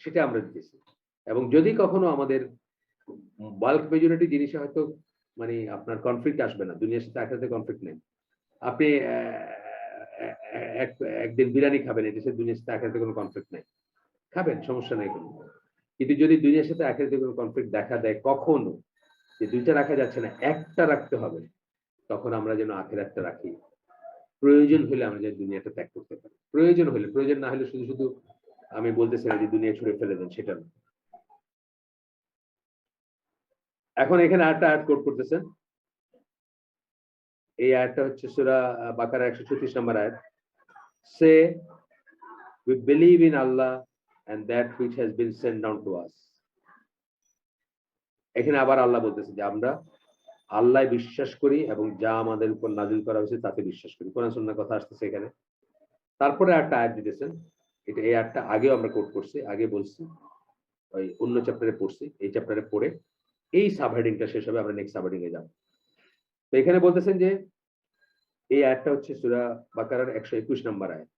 সেটা আমরা দিতেছি। এবং যদি কখনো আমাদের বাল্ক মেজরিটি জিনিসে হয়তো মানে আপনার কনফ্লিক্ট আসবে না। দুনিয়ার সাথে আখিরাতে কনফ্লিক্ট নেই। আপনি একদিন বিরিয়ানি খাবেন, এটার সাথে দুনিয়ার সাথে আখিরাতে কোনো কনফ্লিক্ট নাই। খাবেন, সমস্যা নাই কোনো। কিন্তু যদি দুনিয়ার সাথে আখিরাতে কোনো কনফ্লিক্ট দেখা দেয় কখনো, যে ২ টা রাখা যাচ্ছে না, একটা রাখতে হবে, তখন আমরা যেন আখিরাতটা রাখি। প্রয়োজন হলে আমরা যেন দুনিয়াটা ত্যাগ করতে পারি। প্রয়োজন হলে, প্রয়োজন না হলে শুধু আমি বলতেছি না যে দুনিয়া ছুঁড়ে ফেলে দেন, সেটা না। এখন এখানে আরেকটা আয়াত কোট করতেছেন। এই আয়াতটা হচ্ছে সূরা বাকারা ১৩৬ নম্বর আয়াত। Say, we believe in Allah and that which has been sent down to us. এখানে আবার আল্লাহ বলতেছে যে আমরা আল্লাহ বিশ্বাস করি এবং যা আমাদের উপর নাযিল করা হয়েছে তাতে বিশ্বাস করি। কোরআন সুন্নাহর কথা আসতেছে এখানে। তারপরে একটা আয়াত দিতেছেন। এই আয়াতটা আগেও আমরা কোট করছি, আগে বলছি। ওই অন্য চ্যাপ্টারে পড়ছি। এই চ্যাপ্টারে পড়ে এই সাবহেডিংটা শেষ হবে, আমরা নেক্সট সাবহেডিং এ যাব। তো এখানে বলতেছেন যে এই আয়াতটা হচ্ছে সূরা বাকারার ১২১ নম্বর আয়াত।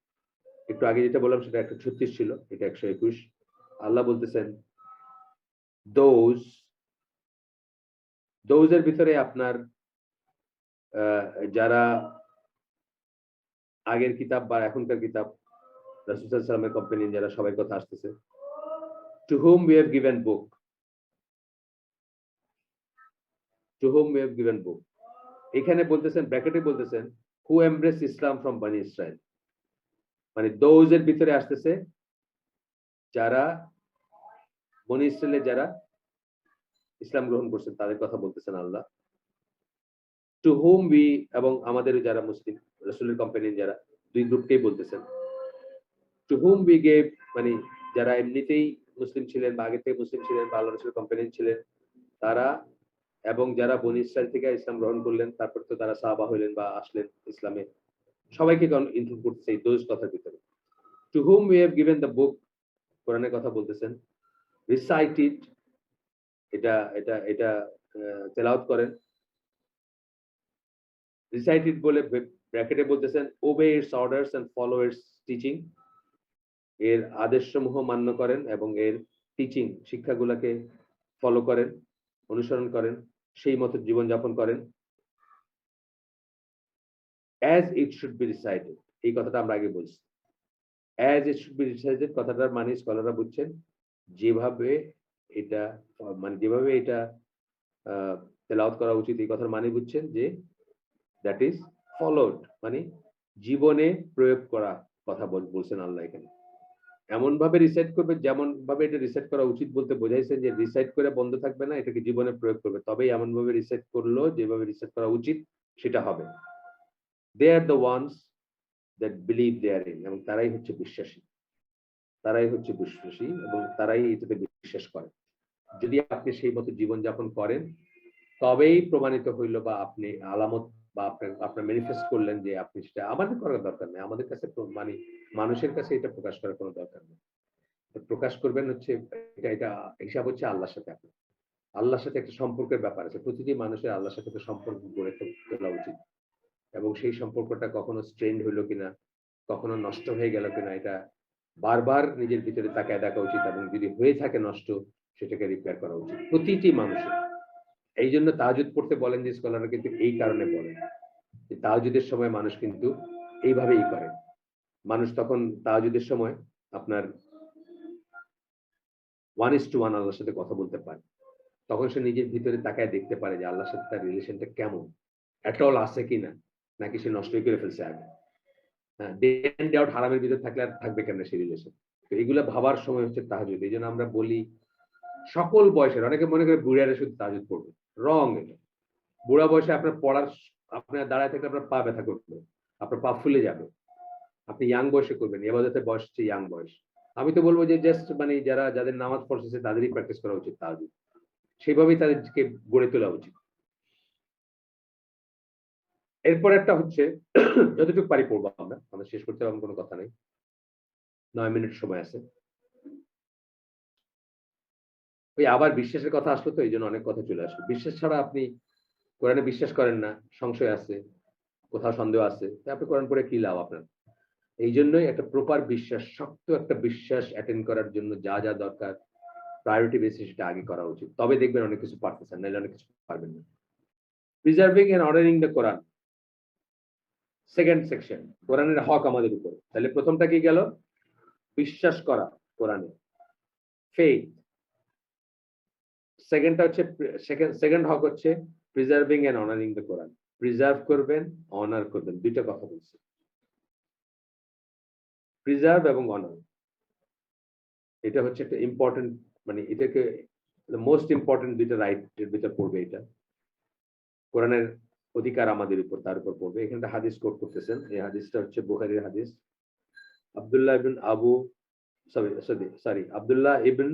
একটু আগে যেটা বললাম সেটা 136 ছিল, এটা 121। আল্লাহ বলতেছেন দোজ এর ভিতরে আপনার যারা আগের কিতাব বা এখনকার কিতাব রাসূল সাল্লাল্লাহু আলাইহি ওয়াসাল্লামের কম্পেনিয়ন যারা সবাই কথা আসতেছে, two whom we have given book, to whom we have given book, এখানে বলতেছেন ব্র্যাকেটে বলতেছেন who embrace Islam from Bani Israel, মানে দোজ এর ভিতরে আসতেছে যারা বনি ইসরায়েলের যারা ইসলাম গ্রহণ করছেন তাদের কথা বলতেছেন আল্লাহ। টু হুম উই, এবং আমাদের যারা মুসলিম রাসূলের কম্পেনিয়ন যারা, দুই গ্রুপকেই বলতেছেন। টু হুম উই গেভ, মানে যারা এমনিতেই মুসলিম ছিলেন বা আগে থেকে মুসলিম ছিলেন বা আল্লাহ রাসূলের কম্পেনিয়ন ছিলেন তারা, এবং যারা বনি ইসরায়েল থেকে ইসলাম গ্রহণ করলেন তারপর তো তারা সাহাবা হইলেন বা আসলেন ইসলামে, সবাইকে ইনক্লুড করতেছে এই দোজ কথার ভিতরে। To whom we have given the book, কোরআনের কথা বলতেছেন। রিসাইট ইট, এটা এটা এটা তেলাওয়াত করেন। রিসাইট ইট বলে ব্র্যাকেটে বলতেছেন obey its orders and follow its teaching, এর আদেশসমূহ মান্য করেন এবং এর টিচিং শিক্ষাগুলোকে ফলো করেন, অনুসরণ করেন, সেই মতো জীবনযাপন করেন। As it should be recited, এই কথাটা আমরা আগে বলছি। As it should be recited কথাটার মানে স্কলাররা বুঝছেন যেভাবে এটা, মানে যেভাবে এটা তেলাওয়াত করা উচিত, এই কথার মানে বুঝছেন যে দ্যাট ইজ ফলোড, মানে জীবনে প্রয়োগ করা কথা বলছেন আল্লাহ এখানে। এমন ভাবে রিসাইট করবে যেমন ভাবে এটা রিসাইট করা উচিত বলতে বোঝাইছেন যে রিসাইট করে বন্ধ থাকবে না, এটাকে জীবনে প্রয়োগ করবে, তবেই এমন ভাবে রিসাইট করলো যেভাবে রিসাইট করা উচিত সেটা হবে। They are the ones that believe therein, এবং তারাই হচ্ছে বিশ্বাসী, তারাই হচ্ছে বিশ্বাসী এবং তারাই এটাতে বিশ্বাস করে। যদি আপনি সেই মতো জীবনযাপন করেন তবেই প্রমাণিত হইল বা আপনি আলামত বা আপনার ম্যানিফেস্ট করলেন যে আপনি সেটা, আমাদের করার দরকার নেই, আমাদের কাছে মানে মানুষের কাছে এটা প্রকাশ করার কোনো দরকার নেই। প্রকাশ করবেন হচ্ছে এটা এটা হিসাব হচ্ছে আল্লাহর সাথে। আপনার আল্লাহর সাথে একটা সম্পর্কের ব্যাপার আছে, প্রতিটি মানুষের আল্লাহর সাথে একটা সম্পর্ক গড়ে তোলা উচিত, এবং সেই সম্পর্কটা কখনো স্ট্রেন্ড হইলো কিনা, কখনো নষ্ট হয়ে গেল কিনা, এটা বারবার নিজের ভিতরে তাকায় দেখা উচিত, এবং যদি হয়ে থাকে নষ্ট সেটাকে রিপেয়ার করা উচিত প্রতিটি মানুষের। এই জন্য তাহাজ্জুদ পড়তে বলেন যে স্কলাররা কিন্তু এই কারণে বলেন যে তাহাজ্জুদের সময় মানুষ কিন্তু এইভাবেই করে। মানুষ তখন তাহাজ্জুদের সময় আপনার 1:1 আল্লাহর সাথে কথা বলতে পারে, তখন সে নিজের ভিতরে তাকায় দেখতে পারে যে আল্লাহর সাথে তার রিলেশনটা কেমন, এট অল আছে কিনা, নাকি সে নষ্টই করে ফেলছে আগে। হ্যাঁ, ডে এন্ড আউট হারামের ভিতরে থাকলে আর থাকবে কেমনে সেই রিলেশন। তো এগুলা ভাবার সময় হচ্ছে তাহাজ্জুদ। এই জন্য আমরা বলি সকল বয়সের, অনেকে মনে করে বুড়ারা শুধু তাহাজ্জুদ পড়বে, রং এটা। বুড়া বয়সে আপনার পড়ার, আপনার দাঁড়ায় থাকলে আপনার পা ব্যথা করবে, আপনার পা ফুলে যাবে। আপনি ইয়াং বয়সে করবেন, ইবাদতের বয়স হচ্ছে ইয়াং বয়স। আমি তো বলবো যে জাস্ট মানে যাদের নামাজ পড়তেছে তাদেরই প্র্যাকটিস করা উচিত তাহাজ্জুদ, সেভাবেই তাদেরকে গড়ে তোলা উচিত। এরপর একটা হচ্ছে যতটুকু পারি পড়বো আমরা, আমাদের শেষ করতে হবে কোনো কথা নেই, 9 মিনিট সময় আছে। ওই আবার বিশ্বাসের কথা আসলো তো এই জন্য অনেক কথা চলে আসলো। বিশ্বাস ছাড়া আপনি কোরআনে বিশ্বাস করেন না, সংশয় আছে, কোথাও সন্দেহ আছে, আপনি কোরআন পড়ে কি লাভ আপনার? এই জন্যই একটা প্রপার বিশ্বাস, শক্ত একটা বিশ্বাস অ্যাটেন্ড করার জন্য যা যা দরকার প্রায়োরিটি বেসিস সেটা আগে করা উচিত, তবে দেখবেন অনেক কিছু পারতেছেন, নাহলে অনেক কিছু পারবেন না। Preserving and ordering the Quran, second section, কোরআনের হক আমাদের উপর। তাহলে প্রথমটা কি গেল? বিশ্বাস করা কোরআনে, ফেথ। সেকেন্ডটা হচ্ছে সেকেন্ড হক হচ্ছে preserving and honouring the Quran, preserve করবেন, অনার করবেন, দুইটা কথা বলছি, প্রিজার্ভ এবং অনার। এটা হচ্ছে একটা ইম্পর্টেন্ট, মানে এটাকে মোস্ট ইম্পর্টেন্ট দুইটা রাইটের ভিতর পড়বে এটা। কোরআনের অধিকার আমাদের উপর, তার উপর পড়বে। এখানে হাদিস কোট করতেছেন, এই হাদিসটা হচ্ছে বুখারীর হাদিস। আব্দুল্লাহ ইবনে আবু সরি আব্দুল্লাহ ইবন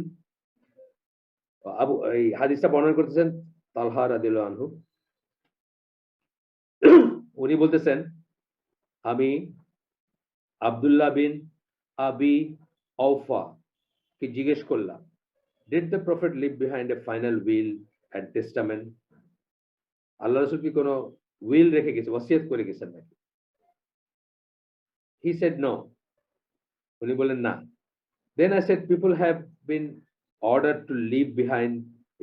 আবু, এই হাদিসটা বর্ণনা করতেছেন তালহা রাদিয়াল্লাহু আনহু। উনি বলতেছেন আমি আব্দুল্লাহ বিন আবি আওফা কে জিজ্ঞেস করলাম, did the prophet leave behind a final will and testament? আল্লাহ রাসূল কি কোনো উইল রেখে গেছে, ওসিয়ত করে গেছেন নাকি? হি সেড নো, উনি বললেন না। Then I said people have been ordered to leave behind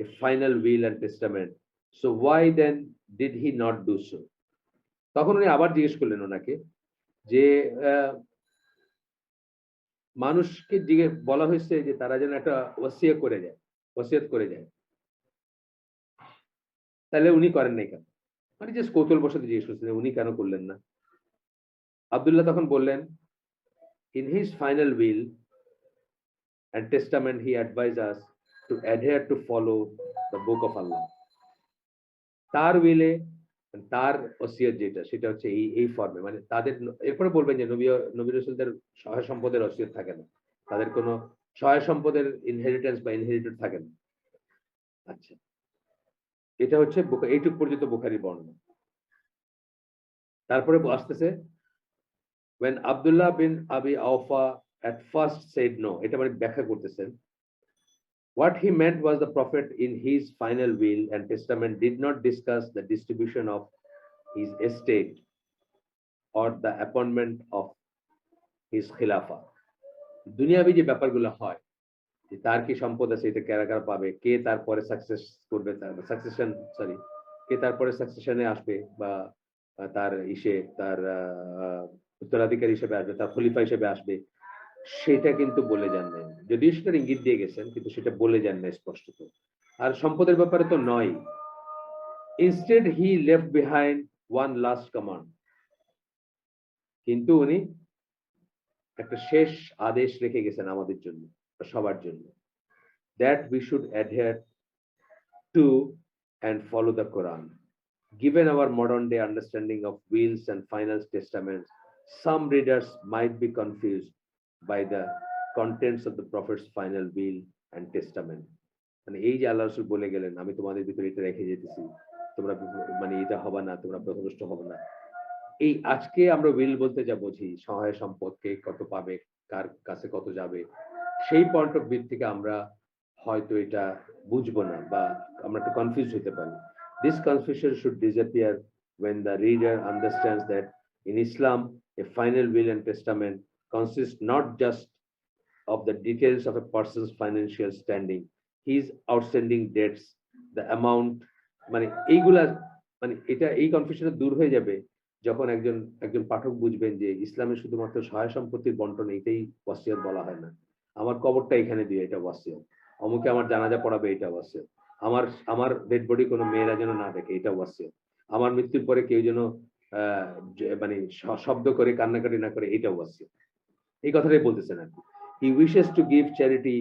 a final will and testament, so why then did he not do so? তখন উনি আবার জিজ্ঞেস করলেন ওনাকে যে মানুষকে বলা হয়েছে যে তারা যেন একটা ওসিয়ত করে যায়, তাহলে উনি করেন নাই কেন? মানে জাস্ট কৌতূহলবশত জিজ্ঞেস করছিলেন উনি কেন করলেন না? আব্দুল্লাহ তখন বললেন, in his final will and testament he advised us to adhere to follow the book of Allah. তার উইলে তার ওসিয়ত যেটা সেটা হচ্ছে এই ফর্মে, মানে তাদের এরপরে বলবেন যে নবী রাসূলদের সহায় সম্পদের ওসিয়ত থাকে না, তাদের কোনো সহায় সম্পদের ইনহেরিটেন্স বা ইনহেরিটেড থাকে না। আচ্ছা, এটা হচ্ছে এইটুক পর্যন্ত বুখারী বর্ণনা। তারপরে আসতেছে when Abdullah bin Abi Awfa at first said no, এটা মানে ব্যাখ্যা করতেছেন, what he meant was the prophet in his final will and testament did not discuss the distribution of his estate or the appointment of his khilafa. দুনিয়াবি যে ব্যাপারগুলো হয়, যে তার কি সম্পদ আছে, এটা কারা কারা পাবে, কে তারপরে সাকসেস করবে, কে তারপরে সাকসেশনে আসবে বা তার তার উত্তরাধিকারী হিসেবে আসবে, তার খলিফা হিসেবে আসবে, সেটা কিন্তু বলে যান নাই। যদিও সেটার ইঙ্গিত দিয়ে গেছেন, কিন্তু সেটা বলে যান নাই স্পষ্টত। আর সম্পদের ব্যাপারে তো নয়। Instead he left behind one last command, কিন্তু উনি একটা শেষ আদেশ রেখে গেছেন আমাদের জন্য, সবার জন্য, that we should adhere to and follow the Quran. Given our modern day understanding of wills and final testaments, some readers might be confused by the contents of the Prophet's final will and testament. মানে এই যে আল্লাহ রাসূল বলে গেলেন, আমি তোমাদের ভিতরে এটা রেখে যেতেছি, তোমরা মানে এটা হবে না, তোমরা পথভ্রষ্ট হবে না। এই আজকে আমরা উইল বলতে যা বুঝি, সহায় সম্পদকে কত পাবে, কার কাছে কত যাবে, সেই পয়েন্ট অফ ভিউ থেকে আমরা হয়তো এটা বুঝবো না বা আমরা একটু কনফিউজ হতে পারি। This confusion should disappear when the reader understands that in Islam a final will and testament consists not just of the details of a person's financial standing, his outstanding debts, the amount, মানে এইগুলা, মানে এটা এই কনফিউশনটা দূর হয়ে যাবে যখন একজন পাঠক বুঝবেন যে ইসলামে শুধুমাত্র সহায় সম্পত্তির বন্টন, এইটাই ওয়াসিয়ত বলা হয় না। আমার কবরটা এখানে দিয়ে, এটা ওয়াসিয়ত। অমুকে আমার জানাজা পড়াবে, এটা ওয়াসিয়ত। আমার ডেড বডি কোনো মেয়েরা যেন না দেখে, এটা ওয়াসিয়ত। আমার মৃত্যুর পরে কেউ যেন মানে শব্দ করে কান্নাকাটি না করে, এটা ওয়াসিয়ত। এই কথাটাই বলতেছেন আর কি। He wishes to give charity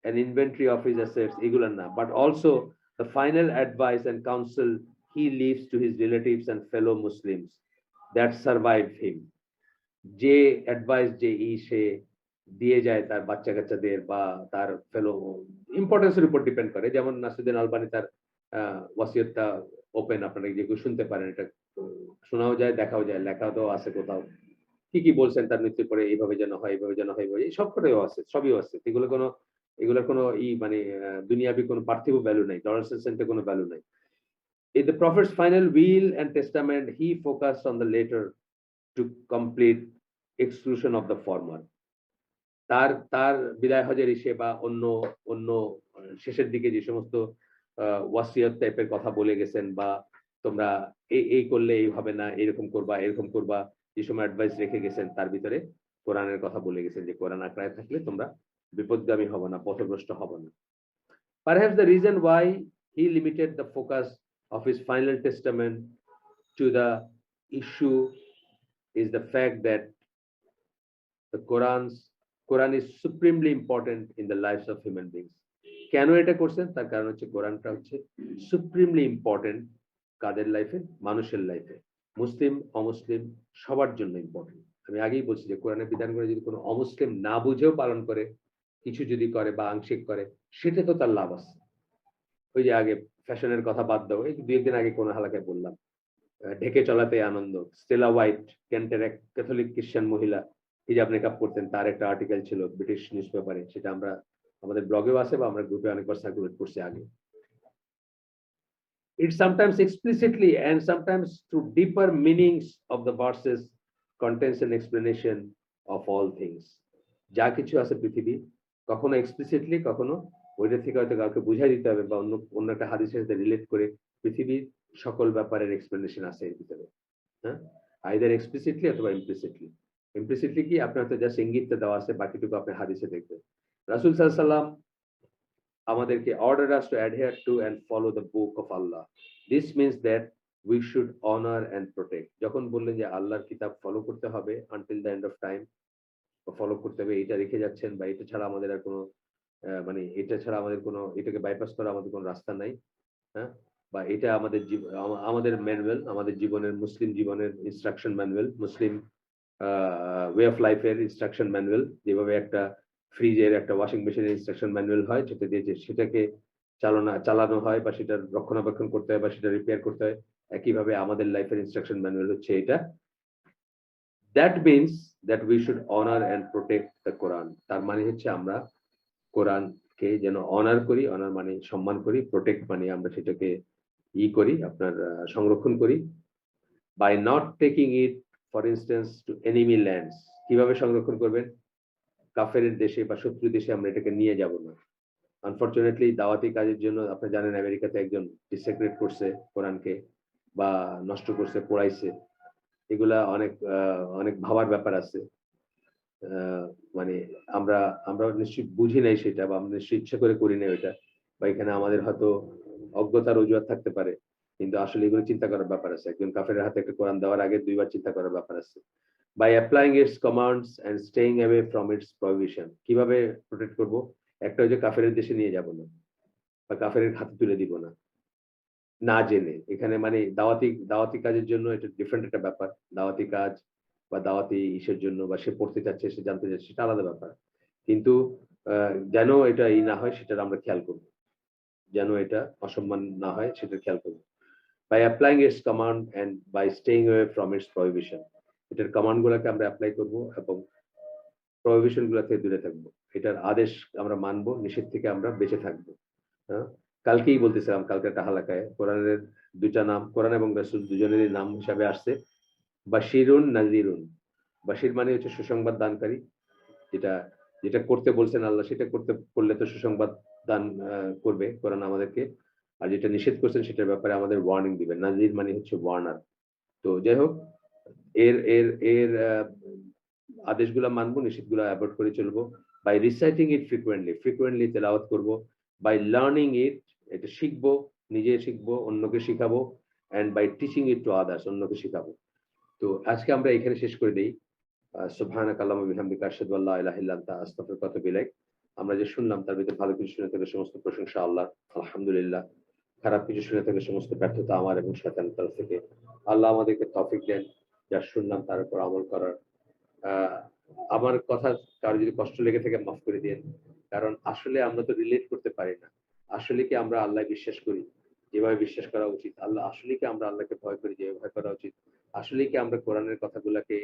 an inventory of his assets, এগুলো না, but also the final advice and counsel he leaves to his relatives and fellow Muslims that survive him. যে অ্যাডভাইস যে সে দিয়ে যায় তার বাচ্চা কাচ্চাদের বা তার ফেলো ইম্পর্টেন্সের উপর ডিপেন্ড করে। যেমন নাসিরুদ্দিন আলবানী তার ওয়াসিয়তটা ওপেন, আপনারা যে কেউ শুনতে পারেন, এটা শোনাও যায়, দেখাও যায়, লেখাও আছে কোথাও। কি বলছেন তার মৃত্যুর পরে, এইভাবে যেন হয়, এইভাবে যেন হয়, এই সবকটাই আছে, সবই আছে। এগুলোর কোনো মানে দুনিয়াবি কোনো পার্থিব ভ্যালু নাই, ডলার সেন্টে কোনো ভ্যালু নাই। In the Prophet's final will and testament, he focused on the latter to complete exclusion of the former. তার বিদায় হজের ইসে বা অন্য শেষের দিকে যে সমস্ত ওয়াসিয়ত টাইপের কথা বলে গেছেন, বা তোমরা এই করলে এই হবে না, এরকম করবা, যে সময় অ্যাডভাইস রেখে গেছেন, তার ভিতরে কোরআনের কথা বলে গেছেন যে কোরআন আঁকড়ায় থাকলে তোমরা বিপদগামী হবে না, পথভ্রষ্ট হবে না। Perhaps the reason why he limited the focus of his final testament to the issue is the fact that the Quran is supremely important in the lives of human beings. কেন এটা করছেন? তার কারণ হচ্ছে কোরআনটা হচ্ছে সুপ্রিমলি ইম্পর্টেন্ট কাদের লাইফে? মানুষের লাইফে। মুসলিম অমুসলিম সবার জন্য ইম্পর্টেন্ট। আমি আগেই বলছি যে কোরআনের বিধানগুলো যদি কোনো অমুসলিম না বুঝেও পালন করে, কিছু যদি করে বা আংশিক করে, সেটা তো তার লাভ আছে। ওই যে আগে ফ্যাশনের কথা বাদ দাও, এই 2 দিন আগে কোন হালাকায় বললাম, ঢেকে চলাতে আনন্দ, স্টেলা হোয়াইট, কেন্টের এক ক্যাথলিক খ্রিস্টান মহিলা হিজাব নেকাব করতেন, তার একটা আর্টিকেল ছিল ব্রিটিশ নিউজ পেপারে, সেটা আমরা আমাদের ব্লগেও আছে বা আমরা গ্রুপে অনেকবার সার্কুলেট করছি আগে। It sometimes explicitly and sometimes through deeper meanings of the verses contains an explanation of all things. যা কিছু আছে পৃথিবী, কখনো এক্সপ্লিসিটলি, কখনো ওইটা থেকে হয়তো কাউকে বুঝাই দিতে হবে বা অন্য একটা হাদিসের সাথে রিলেট করে পৃথিবীর সকল ব্যাপারের এক্সপ্লেনেশন আছে এর ভিতরে। হ্যাঁ? আইদার এক্সপ্লিসিটলি অথবা ইমপ্লিসিটলি। ইমপ্লিসিটলি কি আপনার তো জাস্ট ইঙ্গিতটা দেওয়া আছে, বাকিটুকু আপনি হাদিসে দেখবেন। রাসূল সাল্লাল্লাহু আলাইহি ওয়াসাল্লাম আমাদেরকে ordered us to adhere to and follow the book of Allah. This means that we should honor and protect. যখন বললেন যে আল্লাহর কিতাব ফলো করতে হবে until the end of time, বা ফলো করতে হবে, এটা রেখে যাচ্ছেন বা এটা ছাড়া আমাদের আর কোনো মানে এটা ছাড়া আমাদের কোনো, এটাকে বাইপাস করা আমাদের কোনো রাস্তা নাই। হ্যাঁ? বা এটা আমাদের আমাদের ম্যানুয়াল, আমাদের জীবনের, মুসলিম জীবনের instruction manual, Muslim way of life এর ইনস্ট্রাকশন ম্যানুয়াল। যেভাবে একটা ফ্রিজের, একটা ওয়াশিং মেশিনের ইনস্ট্রাকশন ম্যানুয়াল হয়, যেটা দিয়ে সেটাকে চালানো হয় বা সেটার রক্ষণাবেক্ষণ করতে হয় বা সেটা রিপেয়ার করতে হয়। একইভাবে আমাদের লাইফের ইনস্ট্রাকশন ম্যানুয়াল হচ্ছে এটা। That means that we should honour and protect the Quran. তার মানে হচ্ছে আমরা কোরআনকে যেন অনার করি, অনার মানে সম্মান করি, প্রোটেক্ট মানে আমরা সেটাকে করি, আপনার সংরক্ষণ করি। By not taking it for instance to enemy lands. কিভাবে সংরক্ষণ করবেন? কাফেরের দেশে বা শত্রু দেশে আমরা এটাকে নিয়ে যাব না। আনফরচুনেটলি দাওয়াতি কাজের জন্য আপনি জানেন আমেরিকাতে একজন ডিসেক্রেট করছে কোরআনকে বা নষ্ট করছে, পোড়াইছে। এগুলা অনেক অনেক ভাবার ব্যাপার আছে। মানে আমরা আমরা নিশ্চয়ই বুঝি নাই সেটা, বা আমরা নিশ্চয়ই ইচ্ছা করে করি নাই ওইটা, বা এখানে আমাদের হয়তো অজ্ঞতার অজুহাত থাকতে পারে। কিন্তু আসলে এগুলো চিন্তা করার ব্যাপার আছে। একজন কাফেরের হাতে একটা কোরআন দেওয়ার আগে ২ বার চিন্তা করার ব্যাপার আছে। By applying its commands and staying away from its prohibition. কিভাবে প্রোটেক্ট করব? একটা ওই যে কাফেরের দেশে নিয়ে যাব না বা কাফেরের হাতে তুলে দিব না, না জেনে। এখানে মানে দাওয়াতি কাজের জন্য এটা ডিফারেন্ট একটা ব্যাপার। দাওয়াতি কাজ বা দাওয়াতি ইসের জন্য, বা সে পড়তে চাচ্ছে, সে জানতে চাচ্ছে, সেটা আলাদা ব্যাপার। কিন্তু যেন এটা না হয় সেটার আমরা খেয়াল করব। যেন এটা অসম্মান না হয় সেটার খেয়াল করব। By applying its command and by staying away from its prohibition. এটার কমান্ড গুলাকে আমরা এপ্লাই করব এবং প্রহিবিশন গুলা থেকে দূরে থাকবো। এটার আদেশ আমরা মানবো, নিষেধ থেকে আমরা বেঁচে থাকবো। হ্যাঁ? কালকেই বলতেছিলাম, কালকে একটা হালাকায় কোরআনের ২ টা নাম, কোরআন এবং রাসূল দুজনেরই নাম হিসাবে আসছে বাশিরুন, নাযিরুন। বাশির মানে হচ্ছে সুসংবাদ দানকারী। যেটা যেটা করতে বলছেন আল্লাহ, সেটা করলে তো সুসংবাদ দান করবে কোরআন আমাদেরকে। আর যেটা নিষেধ করছেন সেটার ব্যাপারে আমাদের ওয়ার্নিং দিবেন। নাযির মানে হচ্ছে ওয়ার্নার। তো যাই হোক, এর এর এর আদেশগুলা মানবো, নিষেধগুলা এভয়েড করে চলবো। বাই রিসাইটিং ইট ফ্রিকুয়েন্টলি তেলাওয়াত করব। বাই লার্নিং ইট, এটা শিখবো, নিজে শিখবো, অন্যকে শিখাবো। And by teaching it to others, অন্যকে শিখাবো। তো আজকে আমরা এখানে শেষ করে দেই। সুবহানাকা আল্লাহুম্মা ওয়া বিহামদিকা আশহাদু আল্লা ইলাহা ইল্লা আনতা আস্তাগফিরুকা ওয়া আতুবু ইলাইক। আমরা যে শুনলাম তার ভিতরে ভালো কিছু শুনে থাকলে সমস্ত প্রশংসা আল্লাহর, আলহামদুলিল্লাহ। খারাপ কিছু শুনে থাকলে সমস্ত ব্যর্থতা আমার এবং শয়তানের তরফ থেকে। আল্লাহ আমাদেরকে তৌফিক দেন যা শুনলাম তার উপর আমল করার। আহ আমার কথা কারো যদি কষ্ট লেগে থাকে মাফ করে দিয়েন। কারণ আসলে আমরা তো রিলেট করতে পারি না। আসলে কি আমরা আল্লাহ বিশ্বাস করি যেভাবে বিশ্বাস করা উচিত? আসলে কি আমরা আল্লাহকে ভয় করি যেভাবে ভয় করা উচিত? আসলে কি আমরা কোরআনের কথাগুলাকে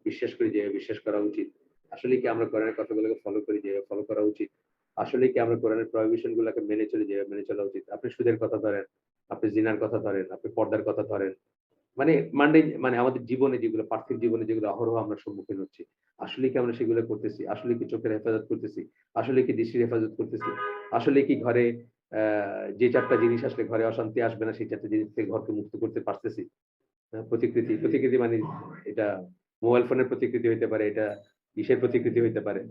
বিশ্বাস করি যেভাবে বিশ্বাস করা উচিত? আসলে কি আমরা কোরআনের কথাগুলোকে ফলো করি যেভাবে ফলো করা উচিত? আসলে কি আমরা কোরআনের প্রহিবিশন গুলাকে মেনে চলি যেভাবে মেনে চলা উচিত? আপনি সুদের কথা ধরেন, আপনি জিনার কথা ধরেন, আপনি পর্দার কথা ধরেন। মানে মানে আমাদের জীবনে যেগুলো, পার্থিব জীবনে যেগুলো অহরহ আমরা সম্মুখীন হচ্ছি, আসলে কি আমরা সেগুলো করতেছি? আসলে কি চোখের হেফাজত করতেছি? আসলে কি দৃষ্টির হেফাজত করতেছি? আসলে কি ঘরে যে ৪ টা জিনিস আসলে ঘরে অশান্তি আসবে না, সেই ৪ টা জিনিস থেকে ঘরকে মুক্ত করতে পারতেছি? প্রতিকৃতি মানে এটা মোবাইল ফোনের প্রতিকৃতি হইতে পারে, এটা ইসের প্রতিকৃতি হইতে পারে।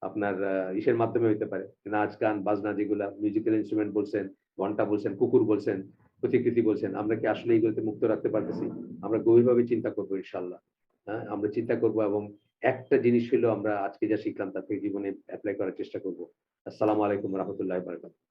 আপনার ইসের মাধ্যমে হইতে পারে। নাচ, গান, বাজনা যেগুলা মিউজিক্যাল ইন্সট্রুমেন্ট বলছেন, ঘন্টা বলছেন, কুকুর বলছেন, প্রতিকৃতি বলছেন। আমরা কি আসলে এগুলোতে মুক্ত রাখতে পারতেছি? আমরা গভীরভাবে চিন্তা করব ইনশাআল্লাহ। হ্যাঁ? আমরা চিন্তা করব এবং একটা জিনিস হইলেও আমরা আজকে যা শিখলাম তা থেকে জীবনে এপ্লাই করার চেষ্টা করব। আসসালামু আলাইকুম ওয়া রাহমাতুল্লাহি ওয়া বারাকাতুহু।